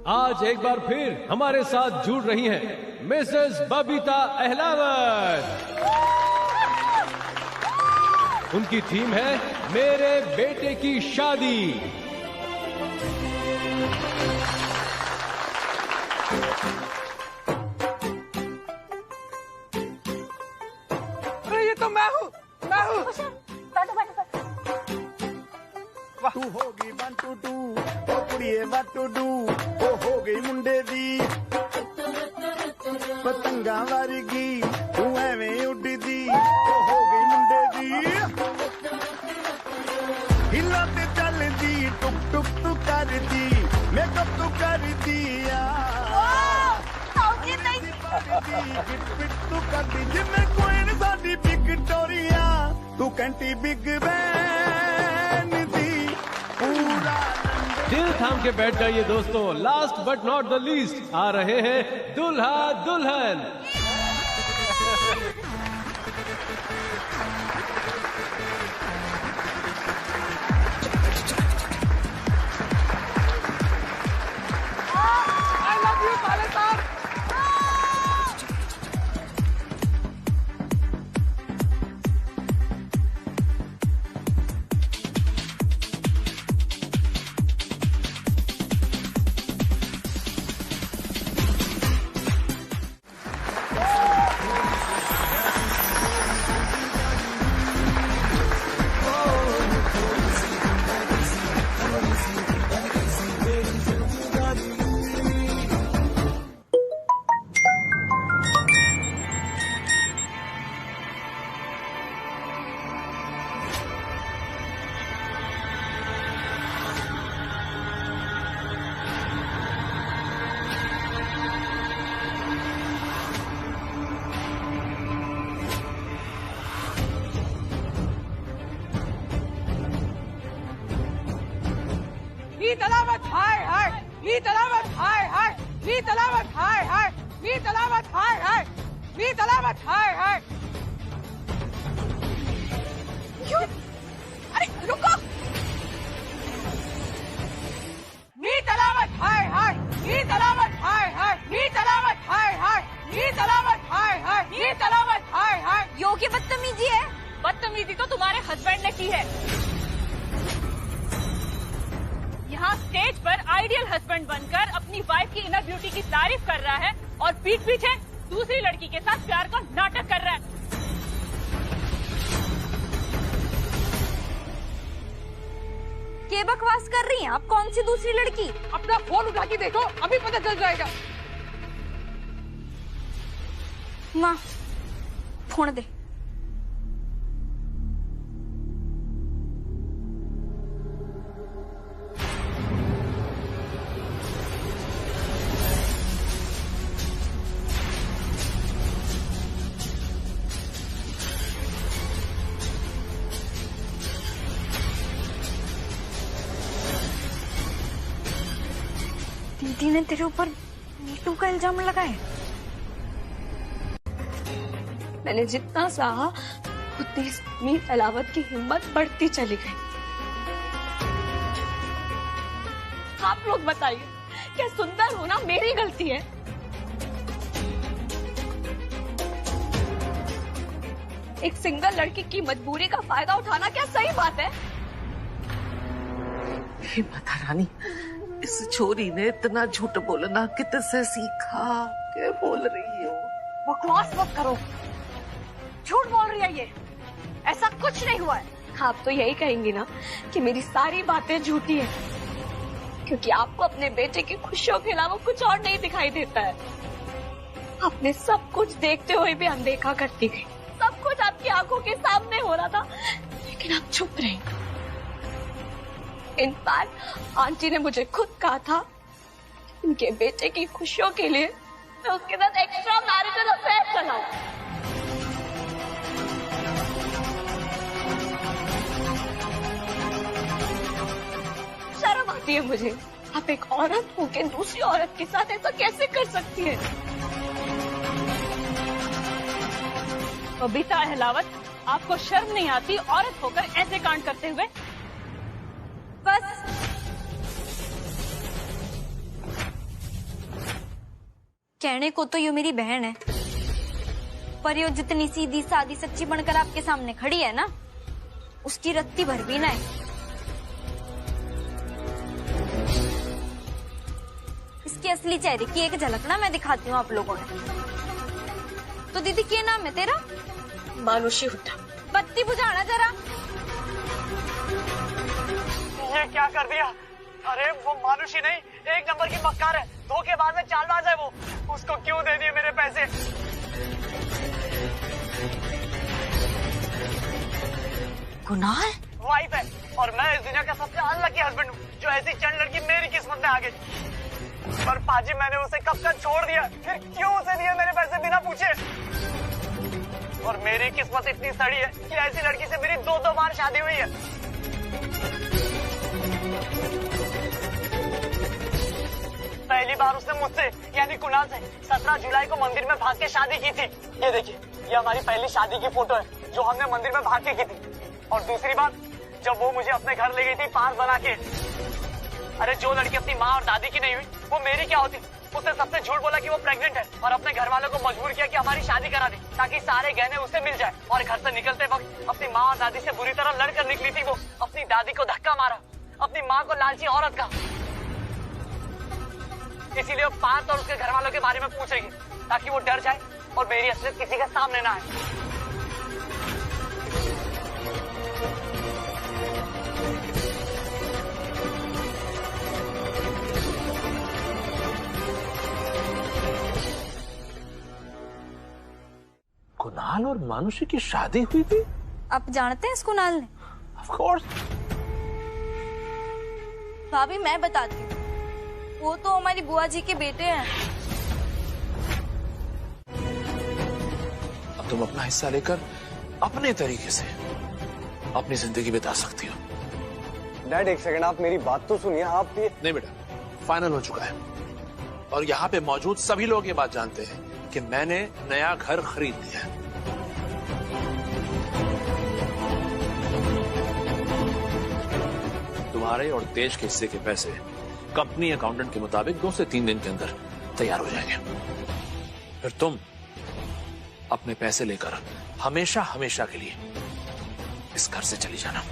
आज एक बार फिर हमारे साथ जुड़ रही हैं मिसेस बबीता अहलावत. उनकी थीम है मेरे बेटे की शादी.
अरे ये तो मैं हूँ.
तू होगी 1 2 2 ओ कुड़िए 1 2 2 ओ हो गई मुंडे दी पतंगा वर्गी तू एवें उड़दी ओ हो गई मुंडे दी हिला ते चलदी टुक टुक तू करदी मेकअप तू करदी फिट तू करदी जिम्मे कोई न साडी विक्टोरिया तू कंटी बिग बैन दी.
दिल थाम के बैठ जाइए दोस्तों. Last but not the least आ रहे हैं दुल्हा दुल्हन.
I love you, साले साहब. नीत अलावत हाय हाय, नीत अलावत हाय हाय, नीत अलावत हाय हाय, नीत अलावत हाय हाय, नीत अलावत हाय हाय. क्यों? अरे रुको. नीत अलावत हाय हाय, नीत अलावत हाय हाय, नीत अलावत हाय हाय, नीत अलावत हाय हाय, नीत अलावत हाय हाय.
यो की बदतमीजी है.
बदतमीजी तो तुम्हारे हस्बैंड ने की है. यहाँ स्टेज पर आइडियल हस्बैंड बनकर अपनी वाइफ की इनर ब्यूटी की तारीफ कर रहा है और पीठ पीछे दूसरी लड़की के साथ प्यार का नाटक कर रहा है.
क्या बकवास कर रही हैं आप? कौन सी दूसरी लड़की?
अपना फोन उठा के देखो, अभी पता चल जाएगा.
माँ फोन दे. दीदी ने तेरे ऊपर मीटू का इल्जाम लगाया.
मैंने जितना सहा उतनी मीत अलावत की हिम्मत बढ़ती चली गई. आप लोग बताइए, क्या सुंदर होना मेरी गलती है? एक सिंगल लड़की की मजबूरी का फायदा उठाना क्या सही बात है?
हे माता रानी, इस छोरी ने इतना झूठ बोलना कितने सीखा? क्या बोल रही हो?
बकवास मत करो. झूठ बोल रही है ये. ऐसा कुछ नहीं हुआ है. आप तो यही कहेंगी ना कि मेरी सारी बातें झूठी हैं, क्योंकि आपको अपने बेटे की खुशियों के अलावा कुछ और नहीं दिखाई देता है। आपने सब कुछ देखते हुए भी अनदेखा करती गई। सब कुछ आपकी आंखों के सामने हो रहा था, लेकिन आप चुप रही। इनफैक्ट आंटी ने मुझे खुद कहा था उनके बेटे की खुशियों के लिए मैं उसके साथ एक्स्ट्रा मैरिटल अफेयर चलाऊं। शर्म आती है मुझे। आप एक औरत होकर दूसरी औरत के साथ ऐसा कैसे कर सकती है?
बबीता अहलावत, आपको शर्म नहीं आती औरत होकर ऐसे कांड करते हुए?
बस कहने को तो यू मेरी बहन है, पर यो जितनी सीधी सादी सच्ची बनकर आपके सामने खड़ी है ना, उसकी रत्ती भर भी ना है। इसके असली चेहरे की एक झलक ना मैं दिखाती हूँ आप लोगों ने। तो दीदी क्या नाम है तेरा?
मानुषी हुड्डा।
बत्ती बुझाना जरा।
ये क्या कर दिया? अरे वो मानुषी नहीं, एक नंबर की मक्कार है, धोखेबाज है, चालबाज है वो। उसको क्यों दे दिए मेरे पैसे?
गुनाह है?
वाइफ है, और मैं इस दुनिया का सबसे अनलकी हस्बैंड हूँ जो ऐसी चंड लड़की मेरी किस्मत में आ गई। पर पाजी मैंने उसे कब तक छोड़ दिया, फिर क्यों उसे दिए मेरे पैसे बिना पूछे? और मेरी किस्मत इतनी सड़ी है कि ऐसी लड़की से मेरी 2-2 बार शादी हुई है। पहली बार उसने मुझसे यानी कुणाल से 17 जुलाई को मंदिर में भाग के शादी की थी। ये देखिए, ये हमारी पहली शादी की फोटो है जो हमने मंदिर में भाग के की थी। और दूसरी बात, जब वो मुझे अपने घर ले गई थी पास बना के। अरे जो लड़की अपनी माँ और दादी की नहीं हुई वो मेरी क्या होती? उसने सबसे झूठ बोला कि वो प्रेग्नेंट है और अपने घर वालों को मजबूर किया कि हमारी शादी करा दी ताकि सारे गहने उसे मिल जाए। और घर से निकलते वक्त अपनी माँ और दादी से बुरी तरह लड़कर निकली थी वो। अपनी दादी को धक्का मारा, अपनी माँ को लालची औरत का। इसीलिए वो पार्थ और उसके घर वालों के बारे में पूछेगी ताकि वो डर जाए और मेरी असलियत किसी के सामने ना आए।
कुणाल और मानुषी की शादी हुई थी?
आप जानते हैं इस कुणाल ने?
Of course.
भाभी मैं बताती हूँ, वो तो हमारी बुआ जी के बेटे हैं।
अब तुम अपना हिस्सा लेकर अपने तरीके से अपनी जिंदगी बिता सकती हो।
डैड एक सेकंड, आप मेरी बात तो सुनिए। आप ये
नहीं बेटा, फाइनल हो चुका है और यहाँ पे मौजूद सभी लोग ये बात जानते हैं कि मैंने नया घर खरीद लिया है। तुम्हारे और तेज के हिस्से के पैसे कंपनी अकाउंटेंट के मुताबिक 2 से 3 दिन के अंदर तैयार हो जाएंगे। फिर तुम अपने पैसे लेकर हमेशा हमेशा के लिए इस घर से चली जाना।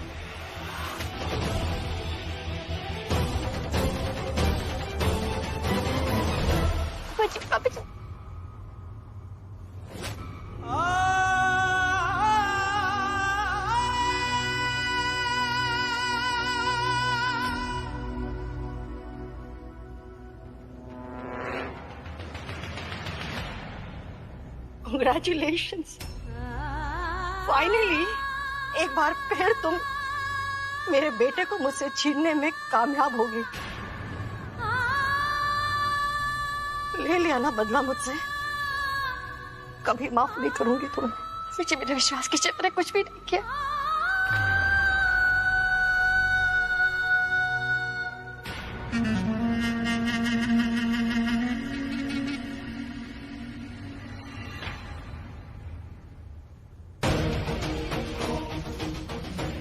Congratulations! फाइनली एक बार फिर तुम मेरे बेटे को मुझसे छीनने में कामयाब हो गई। ले लिया ना बदला मुझसे, कभी माफ नहीं करूंगी तुम्हें। मुझे मेरे विश्वास कीजिए, मैंने कुछ भी नहीं किया।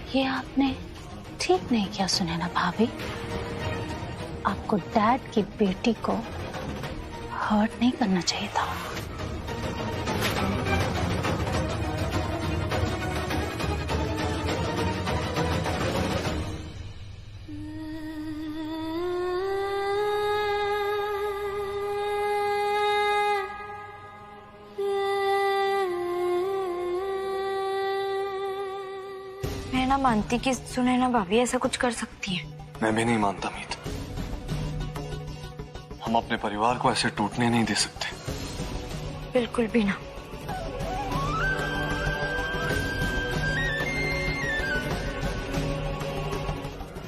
ये आपने ठीक नहीं किया सुनैना भाभी। आपको डैड की बेटी को हर्ट नहीं करना चाहिए था।
मैं ना ना मानती कि सुनैना भाभी ऐसा कुछ कर सकती है।
मैं भी नहीं मानता मीत। हम अपने परिवार को ऐसे टूटने नहीं दे सकते।
बिल्कुल भी ना।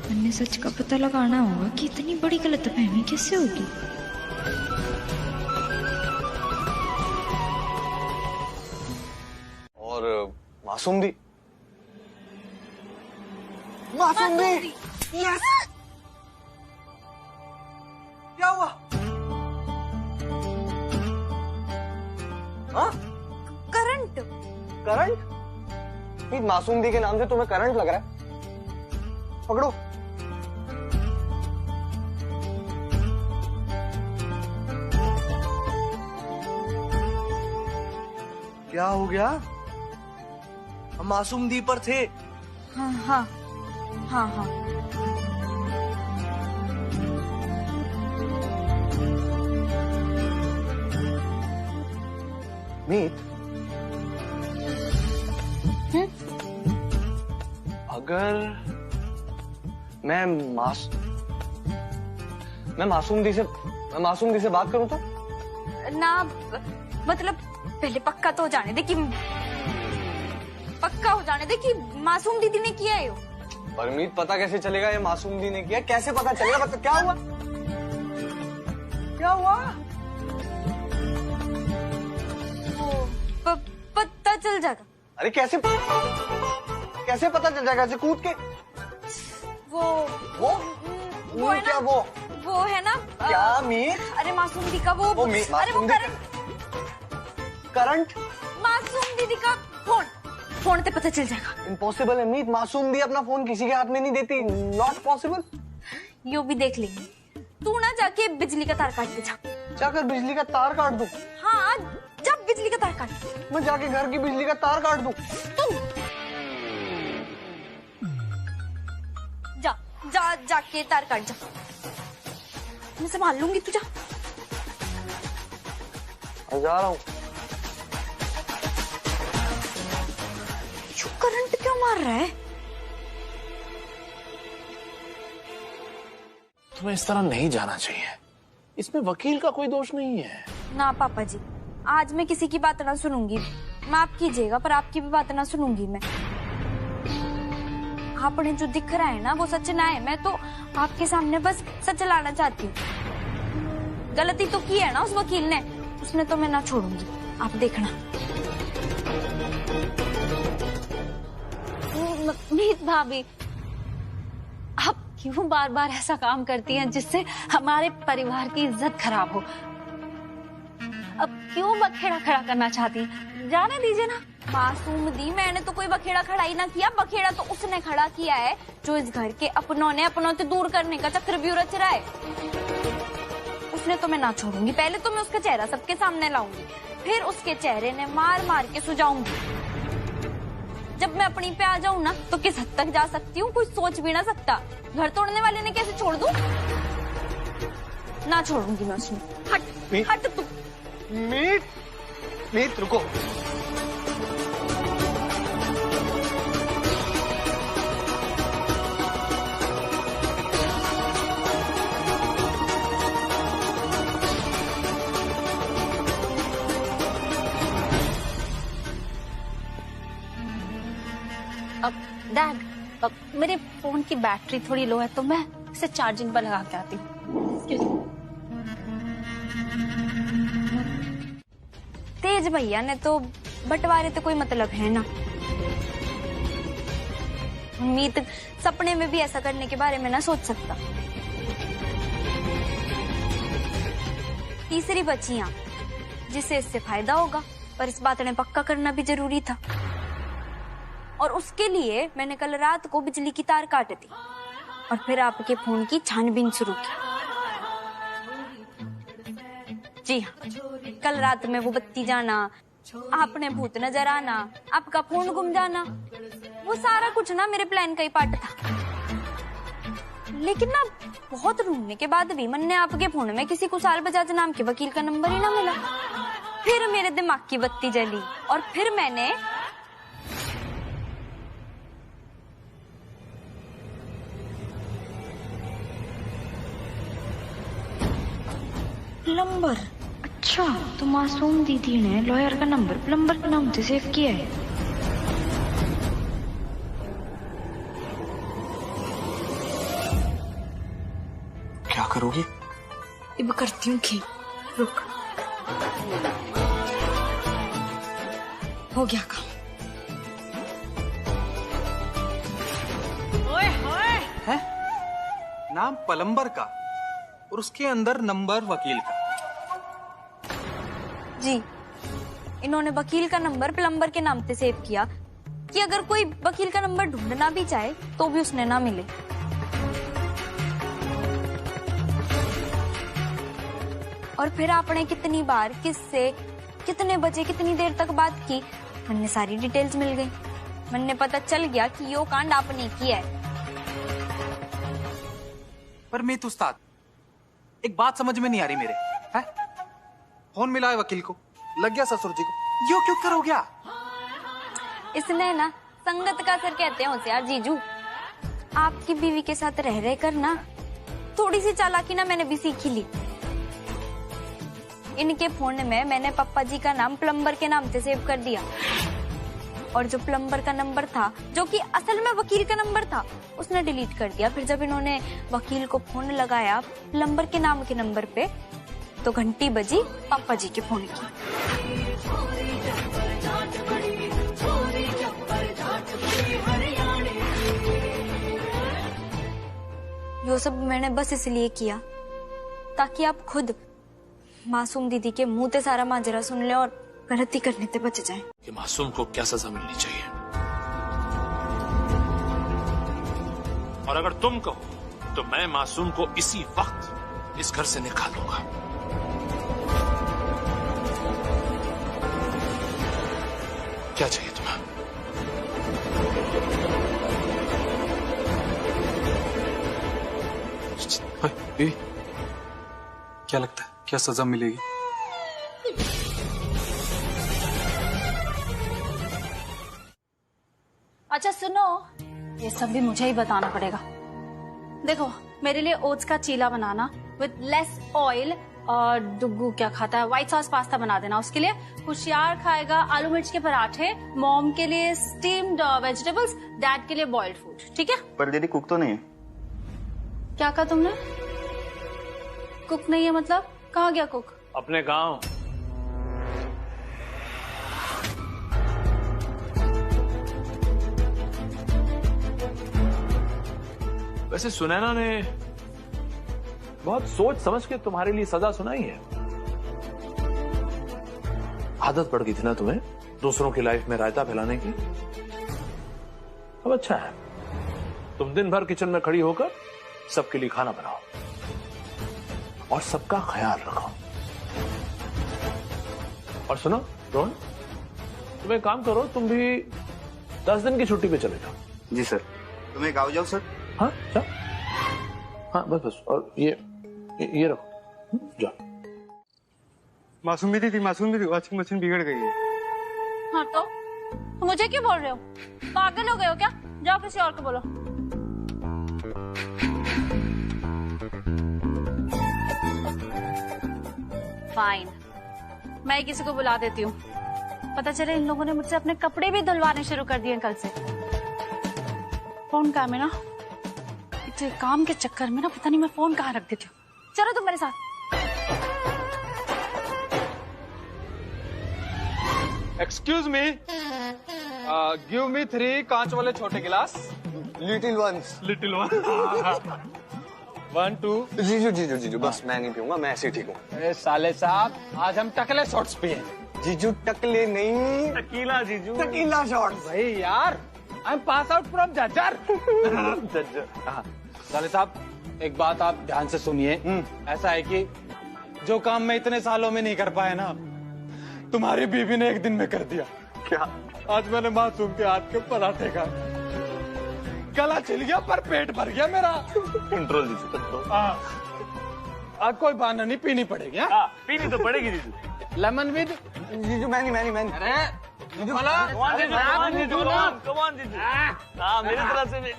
मैंने सच का पता लगाना होगा कि इतनी बड़ी गलतफहमी कैसे होगी।
और मासूम दी,
मासूम दी, यस। क्या हुआ? हाँ?
करंट।
करंट? मीत, मासूम दी के नाम से तुम्हें करंट लग रहा है? पकड़ो। क्या हो गया? हम मासूम दी पर थे।
हाँ हाँ हाँ हाँ।
मीत,
अगर मैं मासूम दी से बात करूं तो?
ना मतलब पहले पक्का तो हो जाने दे कि मासूम दीदी ने किया है।
परमीत, पता कैसे चलेगा ये मासूम दी ने किया? कैसे पता चलेगा? मतलब क्या हुआ?
क्या हुआ?
पता चल जाएगा।
अरे कैसे पता चल जाएगा? ऐसे कूद के?
वो है
क्या
ना, वो है ना
क्या मीत?
अरे मासूम दी का वो अरे वो
करंट।
मासूम दीदी का फोन पे पता चल जाएगा।
इम्पॉसिबल है मीत, मासूम दी अपना फोन किसी के हाथ में नहीं देती। Not possible.
यो भी देख लेंगे। तू ना जाके बिजली का तार काट के जा।
जाकर बिजली का तार काट दूं?
हाँ, जब बिजली का तार काट।
मैं जाके घर की बिजली का तार काट दूं?
जाके तार काट जा। मैं संभाल लूंगी, तू जा।
जा रहा हूँ।
करंट क्यों मार रहा है?
तुम्हें इस तरह नहीं जाना चाहिए। इसमें वकील का कोई दोष नहीं है।
ना पापा जी, आज मैं किसी की बात ना सुनूंगी। माफ कीजिएगा पर आपकी भी बात ना सुनूंगी मैं। आपने जो दिख रहा है ना वो सच ना है। मैं तो आपके सामने बस सच लाना चाहती हूँ। गलती तो की है ना उस वकील ने, उसने तो मैं ना छोड़ूंगी, आप देखना।
मीत भाभी, आप क्यों बार बार ऐसा काम करती हैं जिससे हमारे परिवार की इज्जत खराब हो? अब क्यों बखेड़ा खड़ा करना चाहती हैं? जाने दीजिए ना।
मासूम दी, मैंने तो कोई बखेड़ा खड़ा ही ना किया। बखेड़ा तो उसने खड़ा किया है जो इस घर के अपनों ने अपनों से दूर करने का चक्रव्यूह रच रहा है। उसने तो मैं ना छोड़ूंगी। पहले तो मैं उसका चेहरा सबके सामने लाऊंगी, फिर उसके चेहरे ने मार मार के सुझाऊंगी। जब मैं अपनी पे आ जाऊं ना तो किस हद तक जा सकती हूँ कोई सोच भी ना सकता। घर तोड़ने वाले ने कैसे छोड़ दूं? ना छोड़ूंगी मैं उसमें। हट तू।
मीत रुको।
डैड, मेरे फोन की बैटरी थोड़ी लो है तो मैं इसे चार्जिंग पर लगा के आती हूँ।
तेज भैया ने तो बंटवारे तो कोई मतलब है ना। मीत सपने में भी ऐसा करने के बारे में ना सोच सकता। तीसरी बची आप, जिसे इससे फायदा होगा, पर इस बात ने पक्का करना भी जरूरी था। और उसके लिए मैंने कल रात को बिजली की तार काट दी और फिर आपके फोन की छानबीन शुरू की। जी हाँ, कल रात में वो बत्ती जाना, आपने भूत नजर आना, आपका फोन गुम जाना, वो सारा कुछ ना मेरे प्लान का ही पार्ट था। लेकिन ना बहुत ढूंढने के बाद भी मन ने आपके फोन में किसी कुशाल बजाज नाम के वकील का नंबर ही ना मिला। फिर मेरे दिमाग की बत्ती जली और फिर मैंने
प्लम्बर? अच्छा, तो मासूम दीदी ने लॉयर का नंबर प्लम्बर के नाम से सेव किया है।
क्या करोगी?
अब करती हूँ की, रुक। हो गया काम।
है? नाम प्लम्बर का और उसके अंदर नंबर वकील का।
जी, इन्होंने वकील का नंबर प्लम्बर के नाम पे सेव किया कि अगर कोई वकील का नंबर ढूंढना भी चाहे तो भी उसने ना मिले। और फिर आपने कितनी बार, किससे, कितने बजे, कितनी देर तक बात की, मैंने सारी डिटेल्स मिल गई। मैंने पता चल गया कि यो कांड आपने किया है।
पर मीत उस्ताद, एक बात समझ में नहीं आ रही मेरे, है? फोन मिला है वकील को, लग गया ससुर जी को, यो क्यों कर हो गया?
इसने ना संगत का असर कहते हैं होशियार जीजू। आपकी बीवी के साथ रह रहे कर ना थोड़ी सी चालाकी ना मैंने भी सीखी ली। इनके फोन में मैंने पप्पा जी का नाम प्लम्बर के नाम से सेव कर दिया, और जो प्लम्बर का नंबर था, जो कि असल में वकील का नंबर था, उसने डिलीट कर दिया। फिर जब इन्होंने वकील को फोन लगाया प्लम्बर के नाम के नंबर पे, तो घंटी बजी पापा जी के फोन की। यो सब मैंने बस इसलिए किया ताकि आप खुद मासूम दीदी के मुंह से सारा माजरा सुन ले और गलती करने से बच जाए।
कि मासूम को क्या सजा मिलनी चाहिए, और अगर तुम कहो तो मैं मासूम को इसी वक्त इस घर से निकाल दूंगा। क्या चाहिए तुम्हें?
क्या लगता है, क्या सजा मिलेगी?
अच्छा सुनो, ये सब भी मुझे ही बताना पड़ेगा। देखो, मेरे लिए ओट्स का चीला बनाना विद लेस ऑयल, और डुग्गू क्या खाता है, व्हाइट सॉस पास्ता बना देना उसके लिए। होशियार खाएगा आलू मिर्च के पराठे, मॉम के लिए स्टीम्ड वेजिटेबल्स, डैड के लिए बॉइल्ड फूड। ठीक है?
पर दीदी कुक तो नहीं है।
क्या कहा तुमने? कुक नहीं है मतलब? कहाँ गया कुक?
अपने गांव। वैसे सुनैना ने बहुत सोच समझ के तुम्हारे लिए सजा सुनाई है। आदत पड़ गई थी ना तुम्हें दूसरों की लाइफ में रायता फैलाने की। अब अच्छा है, तुम दिन भर किचन में खड़ी होकर सबके लिए खाना बनाओ और सबका ख्याल रखो। और सुनो रोहन, तुम एक काम करो, तुम भी 10 दिन की छुट्टी पे चले जाओ।
जी सर। तुम एक आओ जाओ सर।
हाँ चल, हाँ बस बस, और ये रखो, जाओ।
मासूम दीदी, मासूम दीदी, वॉशिंग मशीन बिगड़ गई है।
हाँ तो मुझे क्यों बोल रहे हो? पागल हो गए हो क्या? जाओ किसी और को बोलो। फाइन, मैं किसी को बुला देती हूँ। पता चले इन लोगों ने मुझसे अपने कपड़े भी धुलवाने शुरू कर दिए कल से। फोन काम है ना, इतने काम के चक्कर में ना पता नहीं मैं फोन कहाँ रख देती हूँ। चलो तुम मेरे साथ।
एक्सक्यूज मी, गिव मी 3 कांच वाले छोटे गिलास।
Little ones.
Little one. 1 2।
जीजू जीजू जीजू, बस मैं नहीं पीऊंगा, मैं ऐसे ही ठीक हूँ।
अरे साले साहब, आज हम टकले शॉट्स पिए।
जीजू टकले नहीं,
टकीला जीजू,
टकीला शॉट्स।
भाई यार, I am pass out from Jhajjar. Jhajjar. साले साहब, एक बात आप ध्यान से सुनिए। ऐसा है कि जो काम मैं इतने सालों में नहीं कर पाया ना, तुम्हारी बीवी ने एक दिन में कर दिया।
क्या?
आज मैंने मासूम के हाथ के पराठे खा, गला छिल गया पर पेट भर गया मेरा।
कंट्रोल दीजिए, कंट्रोल।
आज कोई बहाना नहीं, पीनी पड़ेगी।
पीनी तो पड़ेगी जीजू।
लेमन विद
जीजू, मैनी।
अरे
जीजू, कमान जीजू, कमान जीजू। हाँ, मेरी तरफ से भी,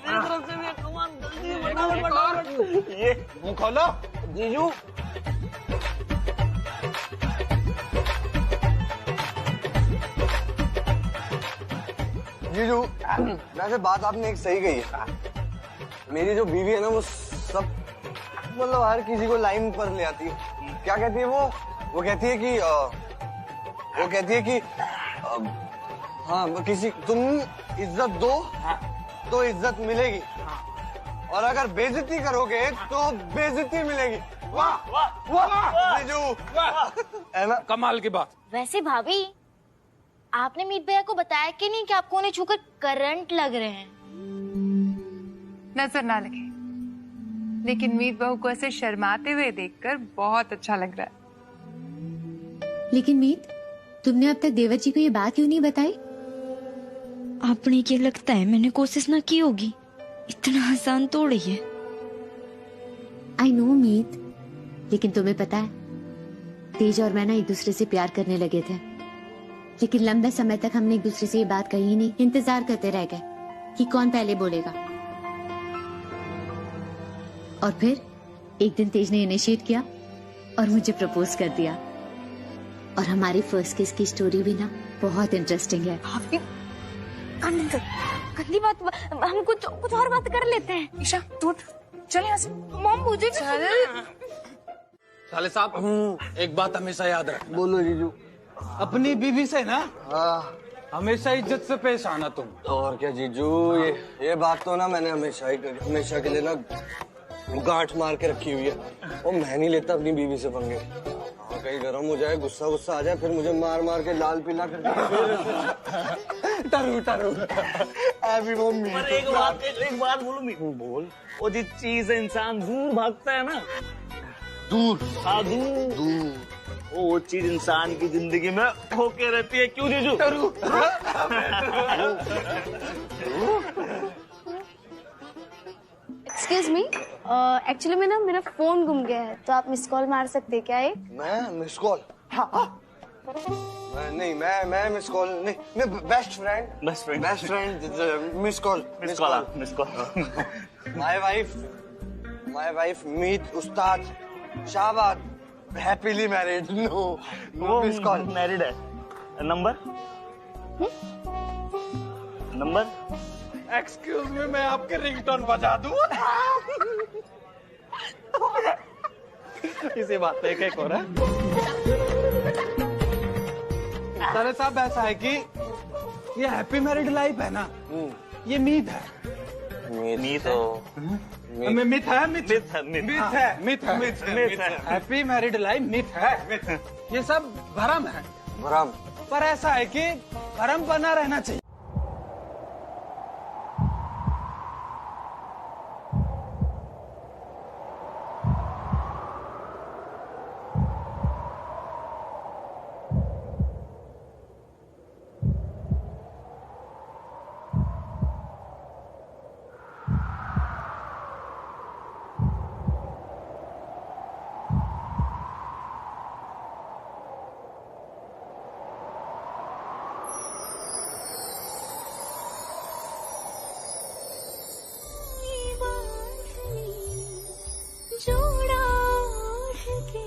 कमान जल्दी,
ये मुंह खोलो
जीजू।
जीजू वैसे बात आपने एक सही कही है। मेरी जो बीवी है ना वो सब मतलब हर किसी को लाइन पर ले आती है। क्या कहती है वो कहती है कि हाँ किसी तुम इज्जत दो तो इज्जत मिलेगी और अगर बेइज्जती करोगे तो बेइज्जती मिलेगी। वाह वाह वाह जीजू है ना
कमाल की बात।
वैसे भाभी आपने मीत भैया को बताया कि नहीं कि आपको उन्हें छूकर करंट लग रहे हैं?
नजर ना लगे, लेकिन मीत बहू को ऐसे शर्माते हुए देखकर बहुत अच्छा लग रहा है।
लेकिन मीत, तुमने अब तक देवर जी को ये बात क्यों नहीं बताई?
आपने क्या लगता है मैंने कोशिश ना की होगी? इतना आसान थोड़ी है।
आई नो मीत, लेकिन तुम्हें पता है तेज और मैं ना एक दूसरे से प्यार करने लगे थे, लेकिन लंबे समय तक हमने एक दूसरे से ये बात कही नहीं। इंतजार करते रह गए कि कौन पहले बोलेगा। और फिर एक दिन तेज ने इनिशिएट किया और मुझे प्रपोज कर दिया। और हमारी फर्स्ट किस की स्टोरी भी ना बहुत इंटरेस्टिंग है।
गंदी बात, हम कुछ और बात कर लेते हैं।
ईशा तू चल यहाँ से।
मॉम मुझे भी
साले साहब एक बात हमेशा याद रखना।
बोलो जीजू।
अपनी बीवी से ना हमेशा इज्जत से पेश आना तुम।
और क्या जीजू, ये बात तो ना मैंने हमेशा के लिए ना गांठ मार के रखी हुई है। और मैं नहीं लेता अपनी बीवी से पंगे। कहीं गर्म हो जाए, गुस्सा आ जाए, फिर मुझे मार के लाल पीला कर टरू अभी मम्मी।
पर एक बात बोलूं मैं? बोल। वो जिस चीज से इंसान दूर भागता है ना, दूर वो चीज इंसान की जिंदगी में होके रहती है। क्यों जीजू?
एक्सक्यूज मी, एक्चुअली में ना मेरा फोन गुम गया है, तो आप मिस कॉल मार सकते हैं क्या? एक
मैं मिस कॉल? नहीं मैं मिस कॉल नहीं, मैं best friend miss call. My wife Meet उस्ताद Shahbad happily married. No miss call.
Married है। नंबर
एक्सक्यूज मी, मैं आपके रिंगटोन बजा दूं?
इसी बात पे एक हो रहा है।
साले साहब ऐसा है कि ये हैप्पी मैरिड लाइफ है ना, ये मीत है।
मिथ है।
हैप्पी मैरिड लाइफ मिथ है। ये सब भरम है। पर ऐसा है कि भरम बना रहना चाहिए।
जोड़ा के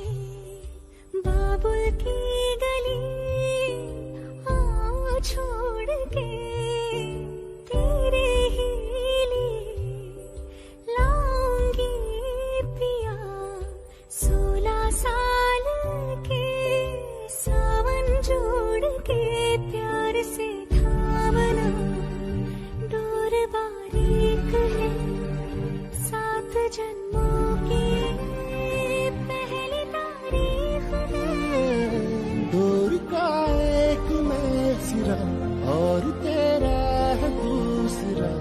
बाबुल की गली आओ छोड़ के तेरे ही लिए लाऊंगी पिया 16 साल के सावन जोड़ के प्यार से थामना डोर बारीक है 7 जन्मों की पहली तारीख है।
डोर का एक मैं सिरा और तेरा है दूसरा,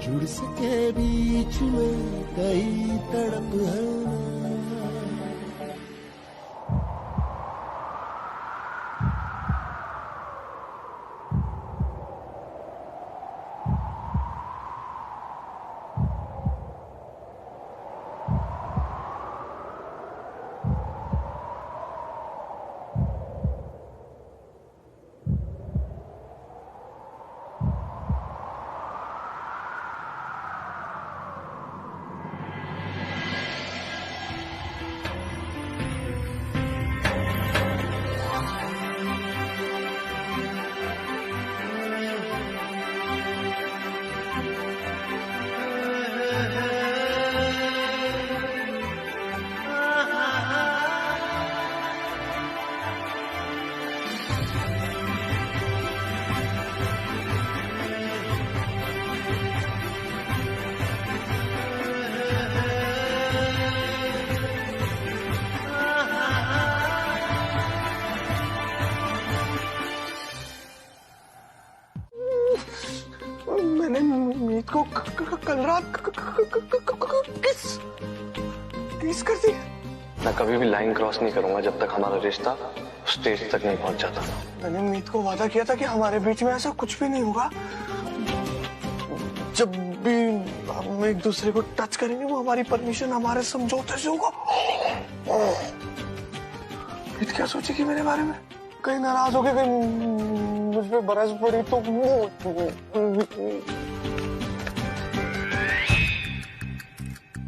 जुड़ सके बीच में कई तड़प है।
कल रात किस कर दी?
मैं कभी भी लाइन क्रॉस नहीं करूंगा जब तक हमारा रिश्ता स्टेज तक नहीं पहुंच जाता।
मैंने मीत को वादा किया था कि हमारे बीच में ऐसा कुछ भी नहीं होगा। जब भी हम एक दूसरे को टच करेंगे वो हमारी परमिशन, हमारे समझौते से होगा। मीत क्या सोचेगी मेरे बारे में? कहीं नाराज हो गई, कहीं मुझ पे बरस पड़ी तो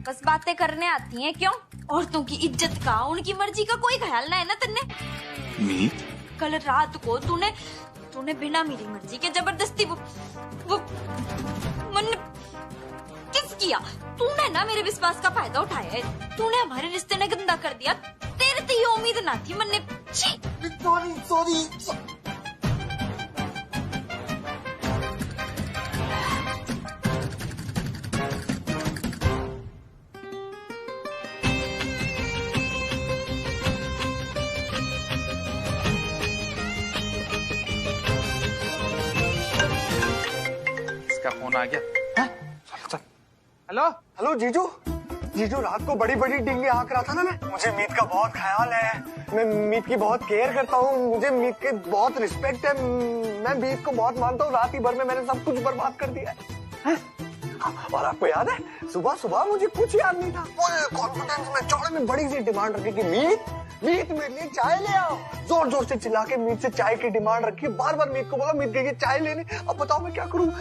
बस बातें करने आती हैं क्यों? औरतों की इज्जत का, उनकी मर्जी का कोई ख्याल ना है ना तेने?
मीत
कल रात को तूने बिना मेरी मर्जी के जबरदस्ती वो मन किस किया? तूने ना मेरे विश्वास का फायदा उठाया है। तूने हमारे रिश्ते ने गंदा कर दिया। तेरे तो ये उम्मीद ना थी मन्ने।
सॉरी।
इसका फोन आ गया। चल।
हेलो जीजू, रात को बड़ी डींगे हाँक रहा था ना मैं। मुझे मीत का बहुत ख्याल है, मैं मीत की बहुत केयर करता हूँ, मुझे मीत के बहुत रिस्पेक्ट है, मैं मीत को बहुत मानता हूँ। रात ही भर में मैंने सब कुछ बर्बाद कर दिया है। और आपको याद है सुबह मुझे कुछ याद नहीं था। फुल कॉन्फिडेंस में चौड़े में बड़ी सी डिमांड रखी कि मीत मेरे लिए चाय ले आओ। जोर से चिल्ला के मीत से चाय की डिमांड रखी। बार मीत को बोला, मीत गई चाय लेने। अब बताओ मैं क्या करूँ?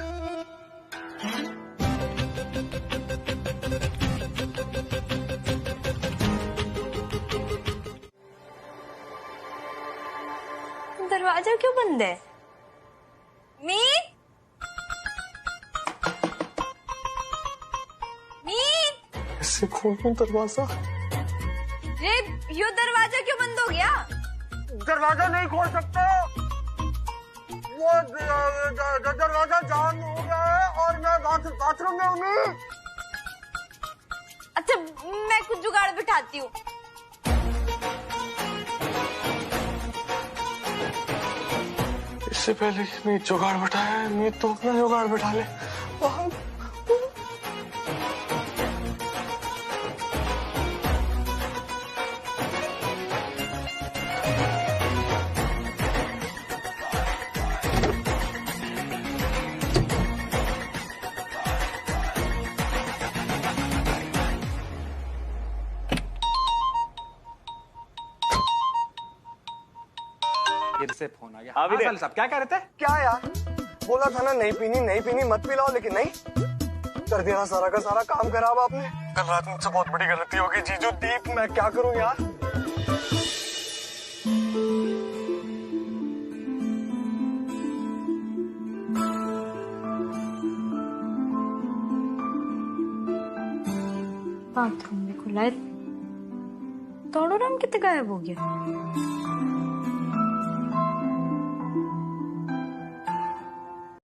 दरवाजा क्यों बंद है? मीत
इससे खोलूं दरवाजा?
रे यो दरवाजा क्यों बंद हो गया?
दरवाजा नहीं खोल सकते, वो दरवाजा जाम हो गया है और मैं बाथरूम में हूँ।
अच्छा मैं कुछ जुगाड़ बिठाती हूँ।
इससे पहले कि मीत जुगाड़ बिठाए, मीत तो अपना जुगाड़ बिठा ले।
फिर से फोन आ गया। हाँ साहब क्या कह रहे थे?
क्या यार, बोला था ना नहीं पीनी मत पिलाओ, लेकिन नहीं कर दिया सारा का सारा काम खराब आपने। कल रात मुझसे बहुत बड़ी गलती हो गई जीजू। दीप मैं क्या करूं यार?
बाथरूम में खुला है, तोड़ो रंग कितने गायब हो गया।